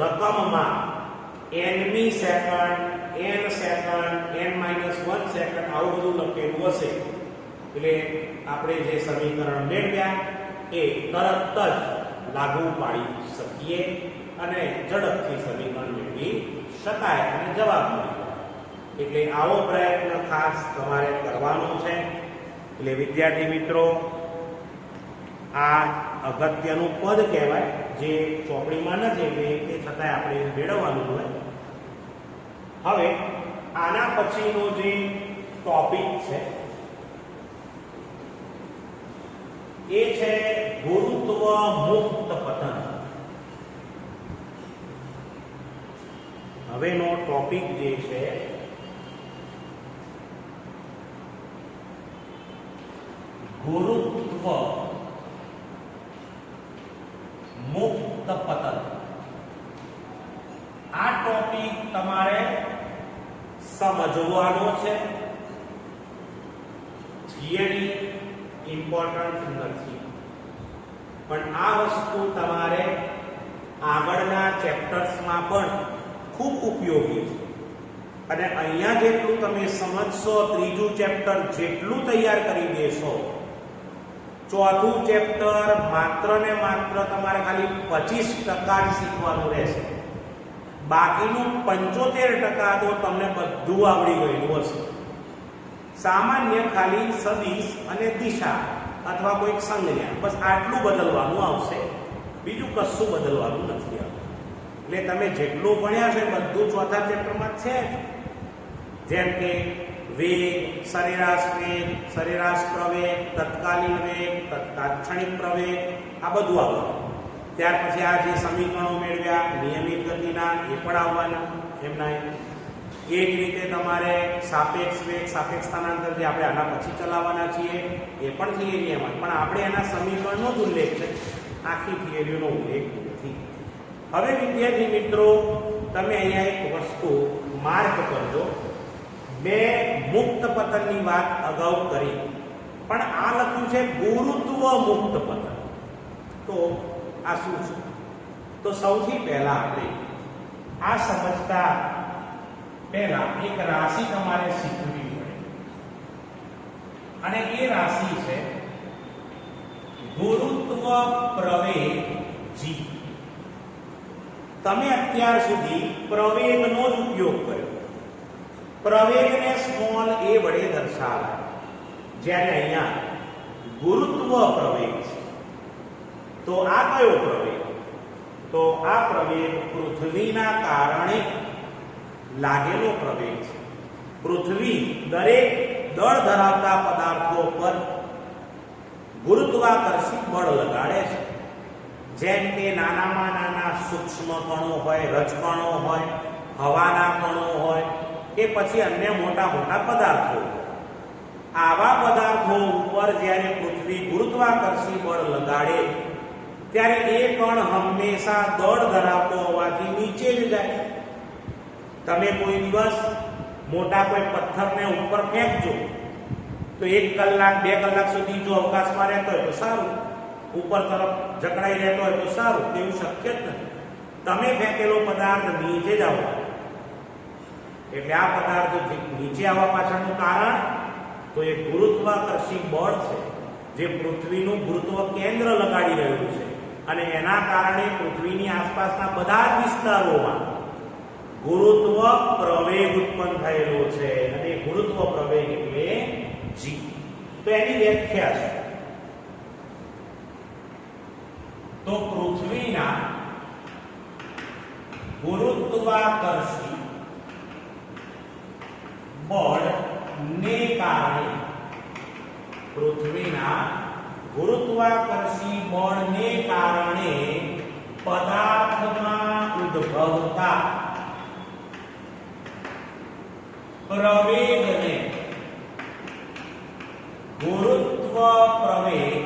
રકમમાં nમી second, n second, n-1 second આવું બધું લખેલું હશે એટલે આપણે જે સમીકરણ મેળવ્યા એ તરત જ લાગુ પાડી શકીએ અને ઝડપથી સમીકરણ મેળવી શકાય અને જવાબ મળી જાય. એટલે આવો પ્રયત્ન ખાસ તમારે કરવાનો છે. એટલે વિદ્યાર્થી મિત્રો આ અગત્યનું પદ કહેવાય જે ચોપડીમાં નથી એટલે તે છતાંય આપણે મેળવવાનું હોય. હવે આના પછીનો જે ટોપિક છે એ છે ગુરુત્વ મુક્ત પતન. હવેનો ટોપિક જે છે ગુરુત્વ મુક્ત પતન. આ ટોપિક તમારે સમજવાનો છે. થિયરી ઇમ્પોર્ટન્ટ નથી પણ આ વસ્તુ તમારે આગળના ચેપ્ટર્સમાં પણ ખૂબ ઉપયોગી છે અને અહીંયા જેટલું તમે સમજશો ત્રીજું ચેપ્ટર જેટલું તૈયાર કરી દેશો ચોથું ચેપ્ટર માત્ર ને માત્ર તમારે ખાલી 25% જ શીખવાનું રહેશે. બાકીનું 75% તો તમને બધું આવડી ગયેલું હશે. સામાન્ય ખાલી સદિશ અને દિશા અથવા કોઈક સંજ્ઞા, બસ આટલું બદલવાનું આવશે, બીજું કશું બદલવાનું નથી આવતું. એટલે તમે જેટલું ભણ્યા છે બધું ચોથા ચેપ્ટરમાં જ છે. જેમ કે વેગ, સરેરાશ પ્રવેગ, તત્કાલીન વેગ, તાત્ક્ષણિક પ્રવેગ, આ બધું આવવાનું. ત્યાર પછી આ જે સમીકરણો મેળવ્યા નિયમિત ગતિના એ પણ આવવાના એમના. એ જ રીતે તમારે સાપેક્ષ વેગ, સાપેક્ષ સ્થાનાંતર જે આપણે આના પછી ચલાવવાના છીએ એ પણ થિયરી એમાં, પણ આપણે એના સમીકરણનો જ ઉલ્લેખ છે, આખી થિયરીનો ઉલ્લેખ નથી. હવે વિદ્યાર્થી મિત્રો, તમે અહીંયા એક વસ્તુ માર્ક કરજો. મેં મુક્ત પતનની વાત અગાઉ કરી, પણ આ લખ્યું છે ગુરુત્વ મુક્ત પતન. તો આ શું છે? તો સૌથી પહેલા આપણે આ સમજતા પહેલા એક રાશિ તમારે શીખવી પડે, અને એ રાશિ છે ગુરુત્વ પ્રવેગ g. તમે અત્યાર સુધી પ્રવેગનો જ ઉપયોગ કર્યો, પ્રવેગને સ્મોલ a વડે દર્શાવાય, જ્યારે અહીંયા ગુરુત્વ પ્રવેગ છે. તો આ કયો પ્રવેગ? તો આ પ્રવેગ પૃથ્વીના કારણે લાગેલો પ્રવેગ છે. પૃથ્વી દરેક દળ ધરાવતા પદાર્થો પર ગુરુત્વાકર્ષી બળ લગાડે છે. જેમ કે નાનામાં નાના સૂક્ષ્મ કણો હોય, રજકણો હોય, હવાના કણો હોય, કે પછી અન્ય મોટા મોટા પદાર્થો. આવા પદાર્થો ઉપર જ્યારે પૃથ્વી ગુરુત્વાકર્ષી બળ લગાડે ત્યારે એ કણ હંમેશા દળ ધરાવતો હોવાથી નીચે જ જાય. તમે કોઈ દિવસ મોટા કોઈ પથ્થરને ઉપર ફેંકજો તો 1 કલાક 2 કલાક સુધી જો અવકાશમાં રહેતો હોય તો સારું, ઉપર તરફ જકડાઈ રહેતો હોય તો સારું, તેવું શક્ય જ નથી. તમે ફેંકેલો પદાર્થ નીચે જ આવવાનો. એટલે આ પદાર્થ નીચે આવવા પાછળનું કારણ તો એ ગુરુત્વાકર્ષી બળ છે, જે પૃથ્વીનું ગુરુત્વ કેન્દ્ર લગાડી રહ્યું છે, અને એના કારણે પૃથ્વીની આસપાસના બધા જ વિસ્તારોમાં ગુરુત્વ પ્રવેગ ઉત્પન્ન થયેલો છે. અને ગુરુત્વ પ્રવેગ એટલે g. તો એની વ્યાખ્યા છે, તો પૃથ્વીના ગુરુત્વાકર્ષી બળને કારણે, પૃથ્વીના ગુરુત્વાકર્ષી બળને કારણે પદાર્થમાં ઉદ્ભવતા પ્રવેગને ગુરુત્વ પ્રવેગ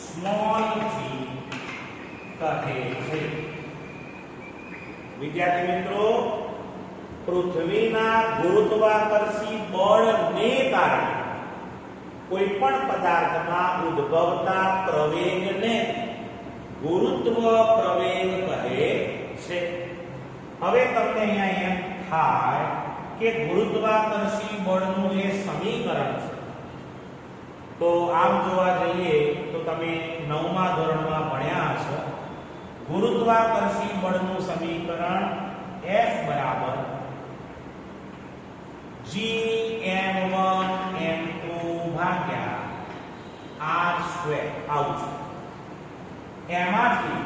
સ્મોલ g કહે છે. વિદ્યાર્થી મિત્રો, પૃથ્વીના ગુરુત્વાકર્ષી બળને કારણે કોઈ પણ પદાર્થમાં ઉદ્ભવતા પ્રવેગને ગુરુત્વ પ્રવેગ કહે છે. હવે તમને અહીંયા એમ થાય કે ગુરુત્વાકર્ષી બળનું જે સમીકરણ છે, તો આમ જોવા જઈએ તો તમે 9મા ધોરણમાં ભણ્યા હશો. ગુરુત્વાકર્ષી બળનું સમીકરણ F બરાબર gm1m2 ભાગ્યા r2 આવું છે. એમાંથી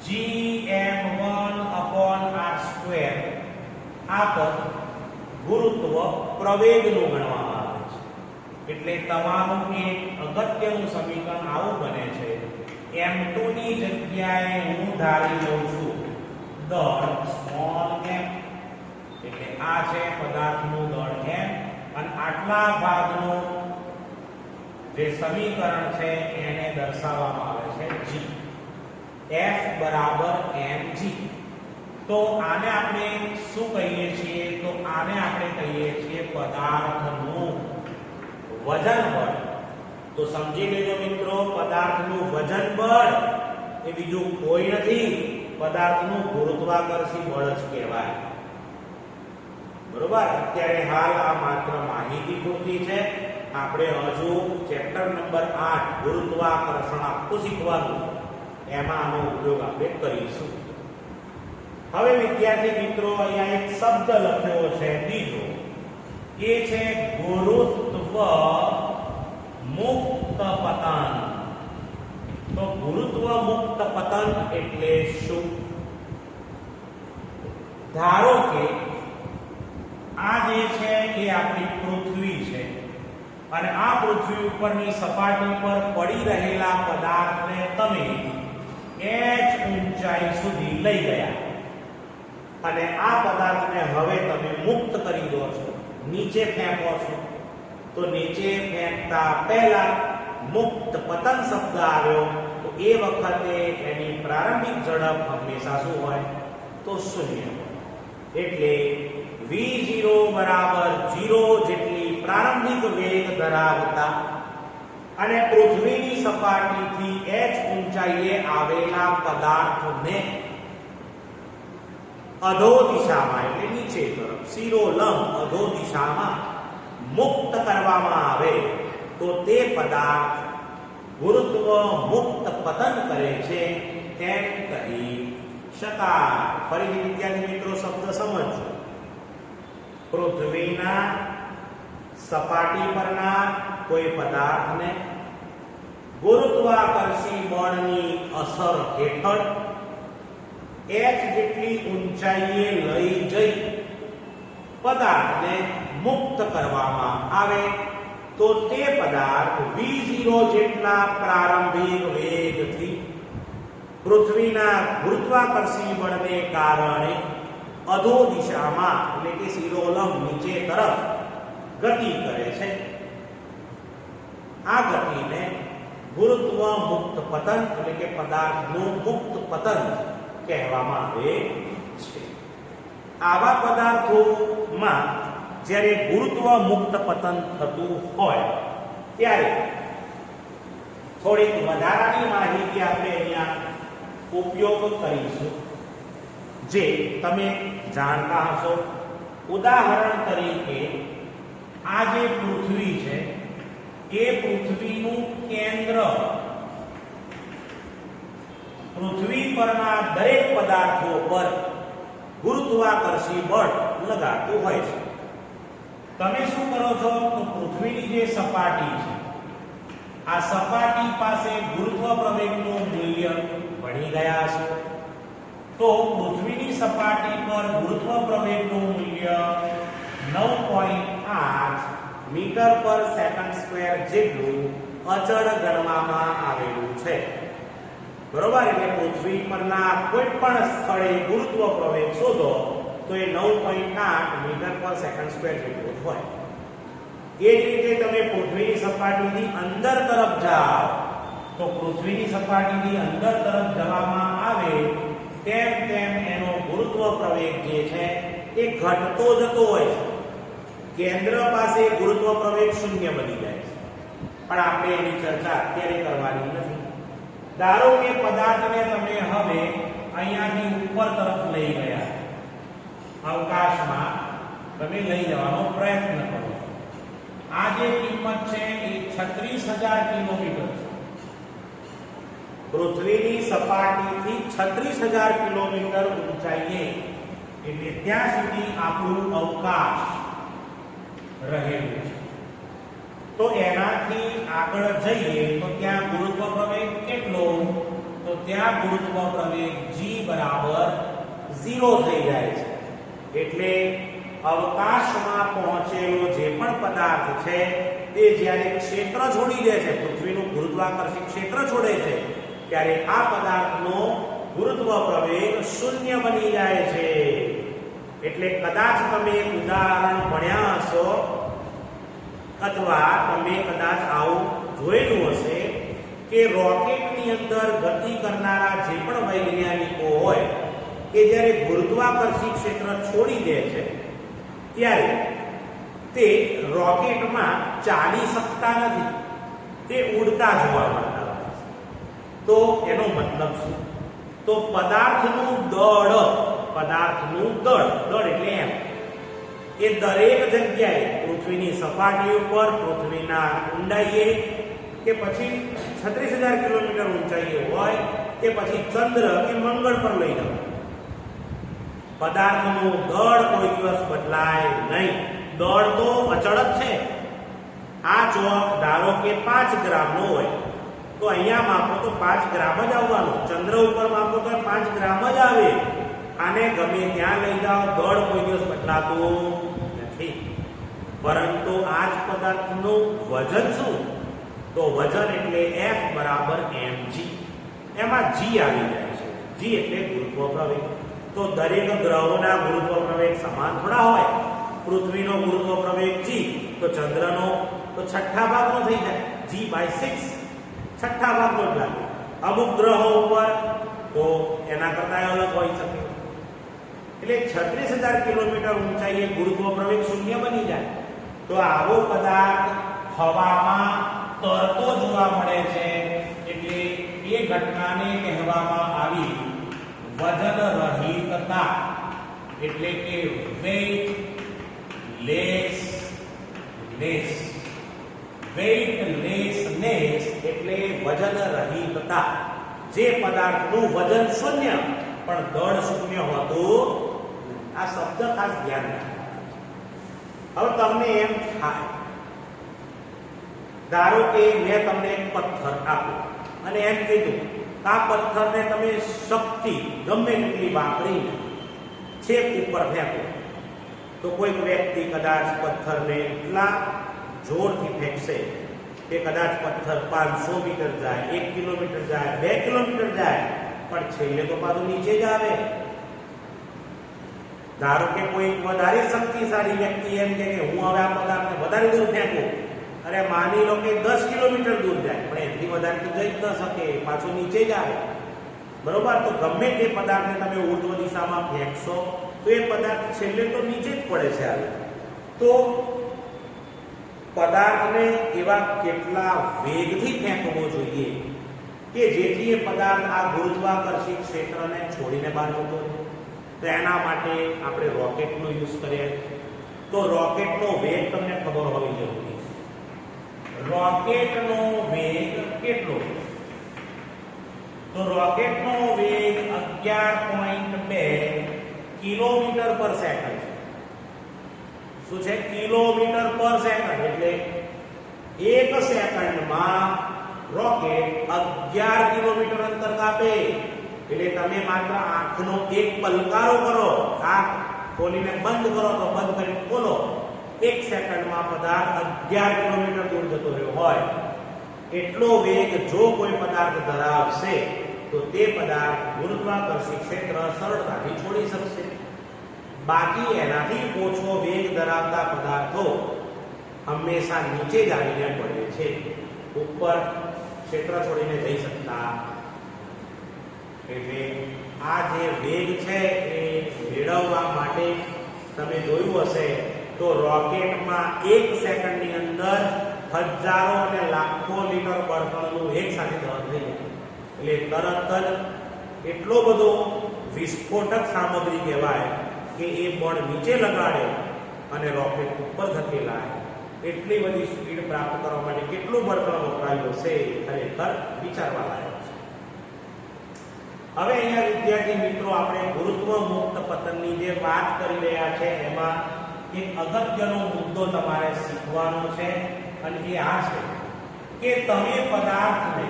gm1/r2 આ પદ ગુરુત્વ પ્રવેગનું ગણવામાં આવે છે. એટલે તમારું એક અગત્યનું સમીકરણ આવું બને છે, m2 ની જગ્યાએ હું ધારી લઉં છું દળ સ્મોલ m, એટલે આ છે પદાર્થનું દળ m, અને આટલા ભાગનું જે સમીકરણ છે એને દર્શાવવામાં આવે છે g. F બરાબર mg. તો આને આપણે શું કહીએ છીએ? તો આને આપણે કહીએ છીએ પદાર્થનું વજન બળ. તો સમજી લેજો મિત્રો, પદાર્થનું વજન બળ એ બીજું કોઈ નથી, પદાર્થનું ગુરુત્વાકર્ષી બળ જ કહેવાય. બરોબર? અત્યારે હાલ આ માત્ર માહિતી પૂરતી છે, આપણે હજુ ચેપ્ટર નંબર 8 ગુરુત્વાકર્ષણ આખું શીખવાનું, એમાં આનો ઉપયોગ આપણે કરીશું. હવે વિદ્યાર્થી મિત્રો, અહીંયા એક શબ્દ લખ્યો છે બીજો, એ છે ગુરુત્વ મુક્ત પતન. તો ગુરુત્વ મુક્ત પતન એટલે શું? ધારો કે આ જે છે એ આપણી પૃથ્વી છે અને આ પૃથ્વી ઉપરની સપાટી પર પડી રહેલા પદાર્થને તમે h ઊંચાઈ સુધી લઈ ગયા અને આ પદાર્થને હવે તમે મુક્ત કરી દો છો, નીચે ફેંકો છો. તો નીચે ફેંકતા પહેલા મુક્ત પતન શબ્દ આવ્યો, તો એ વખતે એની પ્રારંભિક ઝડપ હંમેશા શું હોય? તો શૂન્ય. એટલે v0 બરાબર 0 જેટલી પ્રારંભિક વેગ ધરાવતા અને પૃથ્વીની સપાટીથી h ઊંચાઈએ આવેલા પદાર્થને અધો દિશામાં એટલે નીચે તરફ શિરોલંબ અધો દિશામાં મુક્ત કરવામાં આવે તો તે પદાર્થ ગુરુત્વ મુક્ત પતન કરે છે તેમ કહી શકાય. ફરીથી વિદ્યાર્થી મિત્રો શબ્દ સમજો. પૃથ્વીના સપાટી પરના કોઈ પદાર્થને ગુરુત્વાકર્ષી બળની અસર હેઠળ h જેટલી ઊંચાઈએ લઈ જઈ પદાર્થને મુક્ત કરવામાં આવે તો તે પદાર્થ v0 જેટલા પ્રારંભિક વેગથી પૃથ્વીના ગુરુત્વાકર્ષી બળને કારણે અધો દિશામાં એટલે કે શિરોલંબ નીચે તરફ ગતિ કરે છે. આ ગતિને ગુરુત્વ મુક્ત પતન એટલે કે પદાર્થનું મુક્ત પતન કહેવામાં આવે છે. આવા પદાર્થોમાં જ્યારે ગુરુત્વ મુક્ત પતન થતું હોય ત્યારે થોડીક વધારાની માહિતી આપણે અહીંયા ઉપયોગ કરીશું, જે તમે જાણતા હશો. ઉદાહરણ તરીકે આ જે પૃથ્વી છે એ પૃથ્વીનું કેન્દ્ર પૃથ્વી પરના દરેક પદાર્થો પર ગુરુત્વાકર્ષી બળ લગાડતું હોય છે. તમે શું કરો છો? તો પૃથ્વીની જે સપાટી છે આ સપાટી પાસે ગુરુત્વ પ્રવેગનું મૂલ્ય ભણી ગયા છો. તો પૃથ્વીની સપાટી પર ગુરુત્વ પ્રવેગનું મૂલ્ય 9.8 મીટર પર સેકન્ડ સ્ક્વેર જેટલું અચળ ગણવામાં આવેલું છે. બરોબર? એટલે પૃથ્વી પરના કોઈ પણ સ્થળે ગુરુત્વ પ્રવેગ શોધો તો એ 9.8 મીટર પર સેકન્ડ સ્ક્વેર જેટલું હોય. એ જ રીતે તમે પૃથ્વીની સપાટીથી અંદર તરફ જાઓ તો પૃથ્વીની સપાટીથી અંદર તરફ જવામાં આવે તેમ તેમ એનો ગુરુત્વ પ્રવેગ જે છે એ ઘટતો જતો હોય છે. કેન્દ્ર પાસે ગુરુત્વ પ્રવેગ શૂન્ય બની જાય છે, પણ આપણે એની ચર્ચા અત્યારે કરવાની નથી. ધારો કે પદાર્થને તમે હવે અહીંયાથી ઉપર તરફ લઈ ગયા, અવકાશમાં તમે લઈ જવાનો પ્રયત્ન કરો. આ જે કિંમત છે એ 36,000 કિલોમીટર છે. પૃથ્વીની સપાટીથી 36,000 કિલોમીટર ઊંચાઈએ એટલે ત્યાં સુધી આપણું અવકાશ રહેલું છે. તો એનાથી આગળ જઈએ તો ત્યાં ગુરુત્વ પ્રવેગ કેટલો? તો ત્યાં ગુરુત્વ પ્રવેગ g બરાબર 0 થઈ જાય છે. એટલે અવકાશમાં પહોંચેલો જે પણ પદાર્થ છે તે જ્યારે ક્ષેત્ર છોડી દે છે, પૃથ્વીનું ગુરુત્વાકર્ષી ક્ષેત્ર છોડે છે, ત્યારે આ પદાર્થનો ગુરુત્વ પ્રવેગ શૂન્ય બની જાય છે. એટલે કદાચ તમે ઉદાહરણ ભણ્યા હશો અથવા તમે કદાચ આવું જોયેલું હશે કે રોકેટની અંદર ગતિ કરનારા જે પણ વૈજ્ઞાનિકો હોય કે જ્યારે ગુરુત્વાકર્ષી ક્ષેત્ર છોડી દે છે ત્યારે તે રોકેટમાં ચાલી શકતા નથી, તે ઉડતા જોવા મળતા હોય છે. તો એનો મતલબ શું? તો પદાર્થનું દળ એટલે એમ, એ દરેક જગ્યાએ પૃથ્વીની સપાટી ઉપર, પૃથ્વીના ઊંડાઈએ કે પછી 36,000 કિલોમીટર ઊંચાઈએ હોય કે પછી ચંદ્ર કે મંગળ પર લઈ જાઓ, પદાર્થનું દળ કોઈ દિવસ બદલાય નહીં. દળ તો અચળ જ છે. આ ચોક ધારો કે 5 ગ્રામનો હોય તો અહીંયા માપો તો 5 ગ્રામ જ આવવાનું. ચંદ્ર ઉપર માપો તો 5 ગ્રામ જ આવે. આને ગમે ત્યાં લઈ જાઓ, દળ કોઈ દિવસ બદલાતું નથી. પરંતુ આ જ પદાર્થનું વજન શું? તો વજન એટલે F બરાબર mg. એમાં g આવી જાય છે. g એટલે ગુરુત્વ પ્રવેગ. તો દરેક ગ્રહોના ગુરુત્વ પ્રવેગ સમાન થોડા હોય. પૃથ્વીનો ગુરુત્વ પ્રવેગ g, તો ચંદ્રનો તો છઠ્ઠા ભાગનો થઈ જાય, g/6 છઠ્ઠા ભાગનો જ લાગે. અમુક ગ્રહો ઉપર તો એના કરતા અલગ હોઈ શકે. એટલે 36,000 કિલોમીટર ઊંચાઈએ ગુરુત્વ પ્રવેગ શૂન્ય બની જાય. તો આવો પદાર્થ હવામાં તરતો જોવા મળે છે. એટલે એ ઘટનાને કહેવામાં આવી વજન રહિતતા. એટલે કે વેઇટલેસનેસ. વેઇટલેસનેસ એટલે વજન રહિતતા. જે પદાર્થનું વજન શૂન્ય પણ દળ શૂન્ય હોતું. આ શબ્દ ખાસ ધ્યાન રાખો. હવે તમને એમ થાય, ધારો કે મેં તમને એક પથ્થર આપ્યો અને એમ કીધું આ પથ્થરને તમે શક્તિ ગમે તેટલી વાપરીને છેક ઉપર ફેંકો, તો કોઈક વ્યક્તિ કદાચ પથ્થરને એટલા જોરથી ફેંકશે કે કદાચ પથ્થર 500 મીટર જાય, 1 કિલોમીટર જાય, 2 કિલોમીટર જાય, પણ છેલ્લે તો પાછું નીચે જ આવે. ધારો કે કોઈ વધારે શક્તિશાળી વ્યક્તિ એમ કે હું હવે આ પદાર્થને વધારે દૂર ફેંકું, અરે માની લો કે 10 કિલોમીટર દૂર જાય, પણ એથી વધારે તો જઈ જ ન શકે, પાછું નીચે જ આવે. બરોબર? તો ગમે તે પદાર્થને તમે ઉર્ધ્વ દિશામાં ફેંકશો તો એ પદાર્થ છેલ્લે તો નીચે જ પડે છે. આવે તો પદાર્થને એવા કેટલા વેગથી ફેંકવો જોઈએ કે જેથી એ પદાર્થ આ ગુરુત્વાકર્ષિત ક્ષેત્રને છોડીને બહાર જતો રહે. તો એના માટે આપણે રોકેટનો યુઝ કરીએ. તો રોકેટનો વેગ તમને ખબર હોવી જરૂરી છે. રોકેટનો વેગ કેટલો? તો રોકેટનો વેગ 11.2 કિલોમીટર પર સેકન્ડ છે. શું છે? કિલોમીટર પર સેકન્ડ. એટલે 1 સેકન્ડમાં રોકેટ 11 કિલોમીટર અંતર કાપે. એટલે તમે માત્ર આંખનો એક પલકારો કરો, આંખ ખોલીને બંધ કરો તો બંધ કરીને ખોલો, 1 સેકન્ડમાં પદાર્થ 11 કિલોમીટર દૂર જતો રહ્યો હોય. એટલો વેગ જો કોઈ પદાર્થ ધરાવશે તો તે પદાર્થ ગુરુત્વાકર્ષિત ક્ષેત્ર સરળતાથી છોડી શકશે. બાકી એનાથી ઓછો વેગ ધરાવતા પદાર્થો હંમેશા નીચે જ આવીને પડે છે, ઉપર ક્ષેત્ર છોડીને જઈ શકતા. એટલે આ જે વેગ છે એ મેળવવા માટે તમે જોયું હશે તો રોકેટમાં 1 સેકન્ડની અંદર હજારો અને લાખો લીટર બળતણનું એક સાથે દહન થઈ જાય. એટલે તરત જ એટલો બધો વિસ્ફોટક સામગ્રી કહેવાય કે એ બળ નીચે લગાડે અને રોકેટ ઉપર ધકેલાય. એટલી બધી સ્પીડ પ્રાપ્ત કરવા માટે કેટલું બળતણ વપરાયું હશે ખરેખર વિચારવા લાયક છે. હવે અહીંયા વિદ્યાર્થી મિત્રો આપણે ગુરુત્વ મુક્ત પતનની જે વાત કરી રહ્યા છે એમાં એક અગત્યનો મુદ્દો તમારે શીખવાનો છે અને એ આ છે કે તમે પદાર્થને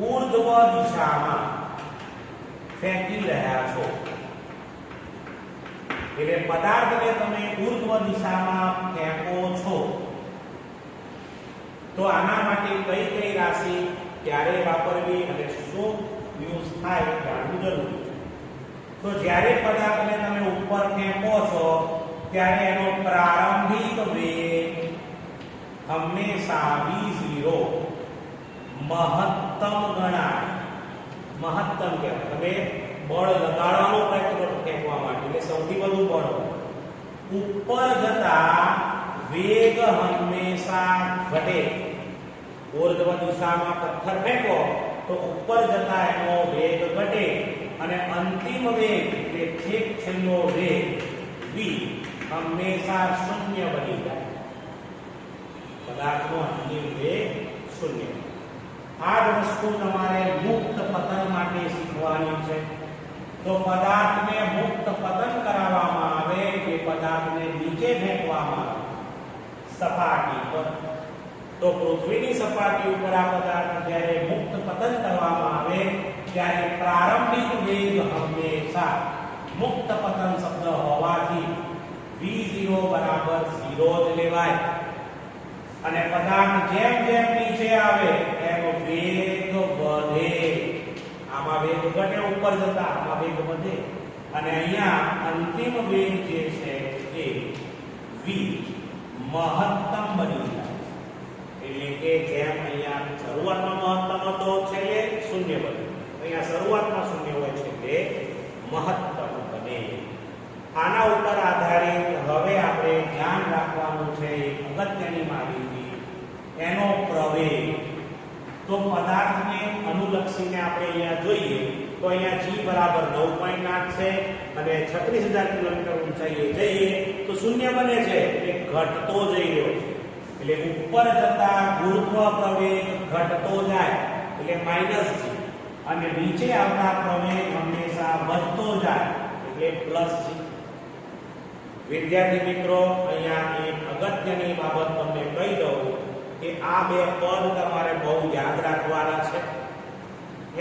ઊર્ધ્વ દિશામાં ફેંકી રહ્યા છો. એટલે પદાર્થને તમે ઊર્ધ્વ દિશામાં ફેંકો છો તો આના માટે કઈ કઈ રાશિ ક્યારે વાપરવી અને શું યુઝ થાય જાણવું જરૂરી છે. તો જ્યારે પદાર્થને તમે ઉપર ફેંકો છો ત્યારે એનો પ્રારંભિક વેગ હંમેશા v0 મહત્તમ ગણાય. મહત્તમ કહેવાય. તમે બળ લગાડવાનો પ્રયત્ન કરો ફેંકવા માટે, એટલે સૌથી વધુ બળ ઉપર જતા વેગ હંમેશા ઘટે. ઊર્ધ્વ દિશામાં પથ્થર ફેંકો તો ઉપર જતા એનો વેગ ઘટે અને અંતિમ વેગ એટલે છેક છેલ્લો વેગ વી હંમેશા શૂન્ય બની જાય, પદાર્થનો અંતિમ વેગ શૂન્ય. આ જ વસ્તુ તમારે મુક્ત પતન માટે શીખવાની છે. તો પદાર્થને મુક્ત પતન કરાવવામાં આવે કે પદાર્થને નીચે ફેંકવામાં આવે સપાટી પર, તો પૃથ્વીની સપાટી ઉપર આ પદાર્થ જ્યારે મુક્ત પતન કરવામાં આવે ત્યારે પ્રારંભિક વેગ હંમેશા મુક્ત પતન શબ્દ હોવાથી v0 બરાબર 0 જ લેવાય, અને પદાર્થ જેમ જેમ નીચે આવે એમ વેગ વધે. આમાં વેગ ઘટે ઉપર જતા, આમાં વેગ વધે, અને અહીંયા અંતિમ વેગ જે છે એ v મહત્તમ બની જાય. એટલે કે જેમ અહીંયા શરૂઆતમાં મહત્તમ હતો છેલ્લે શૂન્ય બને, અહીંયા શરૂઆતમાં શૂન્ય હોય છે એટલે મહત્તમ બને. આના ઉપર આધારિત હવે આપણે ધ્યાન રાખવાનું છે એક અગત્યની માહિતી, એનો પ્રવેગ. તો પદાર્થને અનુલક્ષીને આપણે અહીંયા જોઈએ તો અહીંયા g બરાબર 9.8 છે અને 36,000 કિલોમીટર ઊંચાઈએ જઈએ તો શૂન્ય બને છે એટલે ઘટતો જઈ રહ્યો છે. એટલે ઉપર જતા ગુરુત્વ પ્રવેગ ઘટતો જાય એટલે -g, અને નીચે આવતા પ્રવેગ હંમેશા વધતો જાય એટલે +g. વિદ્યાર્થી મિત્રો, અહીંયા એક અગત્યની બાબત તમને કહી દઉં કે આ બે પદ તમારે બહુ યાદ રાખવાના છે.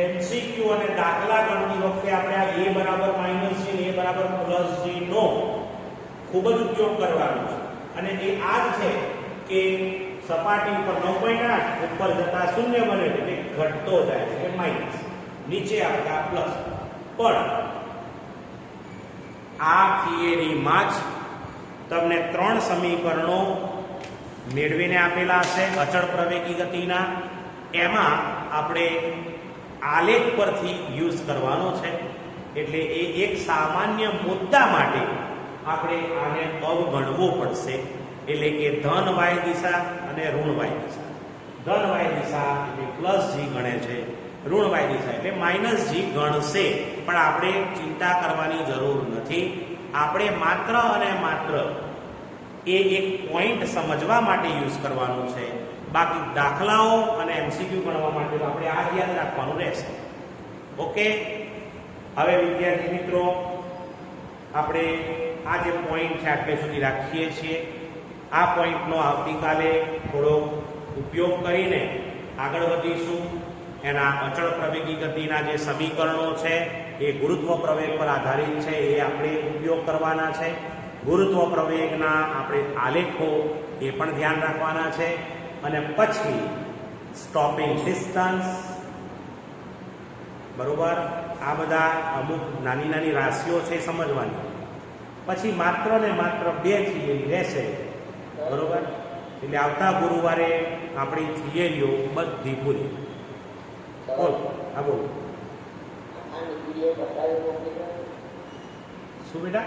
એમસીક્યુ અને દાખલા ગણતી વખતે આપણે આ a બરાબર -g અને a બરાબર +g નો ખૂબ જ ઉપયોગ કરવાનો છે. અને એ આ જ છે કે સપાટી પર 9.8 ઉપર જતા શૂન્ય બને એટલે ઘટતો જાય એટલે માઈનસ, નીચે આવતા પ્લસ. પણ આ થિયરીમાં જ તમને 3 સમીકરણો મેળવીને આપેલા હશે અચળ પ્રવેગી ગતિના. એમાં આપણે આલેખ પરથી યુઝ કરવાનો છે. એટલે એ એક સામાન્ય મુદ્દા માટે આપણે આને અવગણવો પડશે. એટલે કે ધન y દિશા અને ઋણ y દિશા. ધન y દિશા એટલે +g ગણે છે, ઋણ y દિશા એટલે -g ગણશે. પણ આપણે ચિંતા કરવાની જરૂર નથી. આપણે માત્ર અને માત્ર એ એક પોઈન્ટ સમજવા માટે યુઝ કરવાનું છે. બાકી દાખલાઓ અને એમસીક્યુ ગણવા માટે આપણે આ યાદ રાખવાનું રહેશે. ઓકે, હવે વિદ્યાર્થી મિત્રો, આપણે આ જે પોઈન્ટ છે આટલે સુધી રાખીએ છીએ. આ પોઈન્ટનો આવતીકાલે થોડો ઉપયોગ કરીને આગળ વધીશું. એના અચળ પ્રવેગી ગતિના જે સમીકરણો છે એ ગુરુત્વ પ્રવેગ પર આધારિત છે, એ આપણે ઉપયોગ કરવાના છે. ગુરુત્વ પ્રવેગના આપણે આલેખો એ પણ ધ્યાન રાખવાના છે. અને પછી સ્ટોપિંગ ડિસ્ટન્સ, બરોબર, આ બધા અમુક નાની નાની રાશિઓ છે સમજવાની. પછી માત્ર ને માત્ર 2 થિયરી રહેશે, બરોબર. એટલે આવતા ગુરુવારે આપણી થિયરીઓ બધી પૂરી. બોલ, હા બોલ. શું બેટા?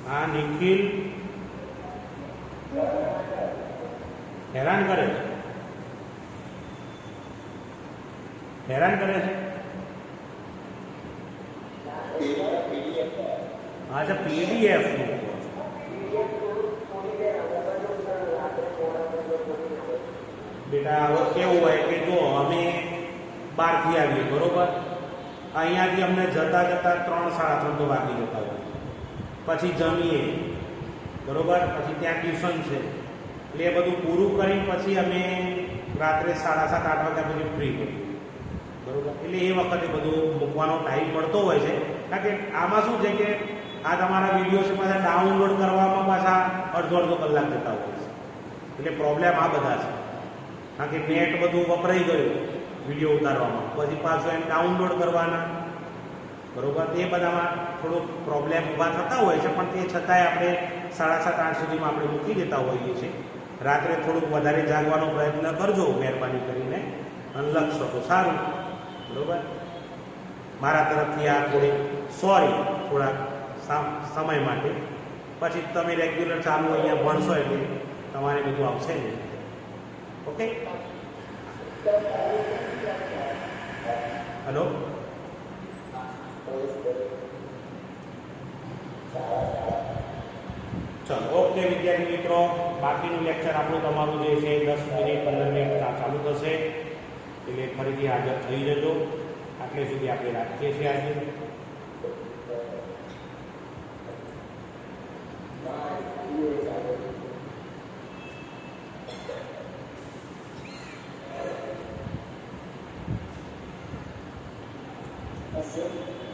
હા, નિખિલ હેરાન કરે છે, હેરાન કરે છે. અચ્છા, પીડીએફ બેટા હવે કેવું હોય કે જો અમે બહારથી આવીએ, બરોબર, અહીંયાથી અમને જતા જતા 3 સાડા 3 તો વાગી જતા હોય. પછી જમીએ, બરોબર, પછી ત્યાં ટ્યુશન છે, એટલે એ બધું પૂરું કરી પછી અમે રાત્રે 7:30 8 વાગ્યા પછી ફ્રી કરીએ, બરોબર. એટલે એ વખતે બધું મૂકવાનો ટાઈમ મળતો હોય છે. કારણ કે આમાં શું છે કે આ તમારા વિડીયો છે પાછા ડાઉનલોડ કરવામાં પાછા અડધો કલાક જતા હોય છે. એટલે પ્રોબ્લેમ આ બધા છે. કારણ કે નેટ બધું વપરાઈ ગયું વિડીયો ઉતારવામાં, પછી પાછું એમ ડાઉનલોડ કરવાના, બરોબર. એ બધામાં થોડુંક પ્રોબ્લેમ ઊભા થતા હોય છે. પણ તે છતાંય આપણે 7:30 8 સુધીમાં આપણે મૂકી દેતા હોઈએ છીએ. રાત્રે થોડુંક વધારે જાગવાનો પ્રયત્ન કરજો મહેરબાની કરીને, અને લખશો તો સારું, બરોબર. મારા તરફથી આ થોડી સોરી થોડાક સમય માટે. પછી તમે રેગ્યુલર ચાલુ અહીંયા ભણશો એટલે તમારે બધું આવશે ને. ઓકે, હલો, ચલો ઓકે વિદ્યાર્થી મિત્રો, બાકીનું લેક્ચર આપણું તમારું જે છે 10 મિનિટ 15 મિનિટ ચાલુ થશે, એટલે ફરીથી હાજર થઈ જજો. આટલે સુધી આપણે રાખીએ છીએ આજે. That's it.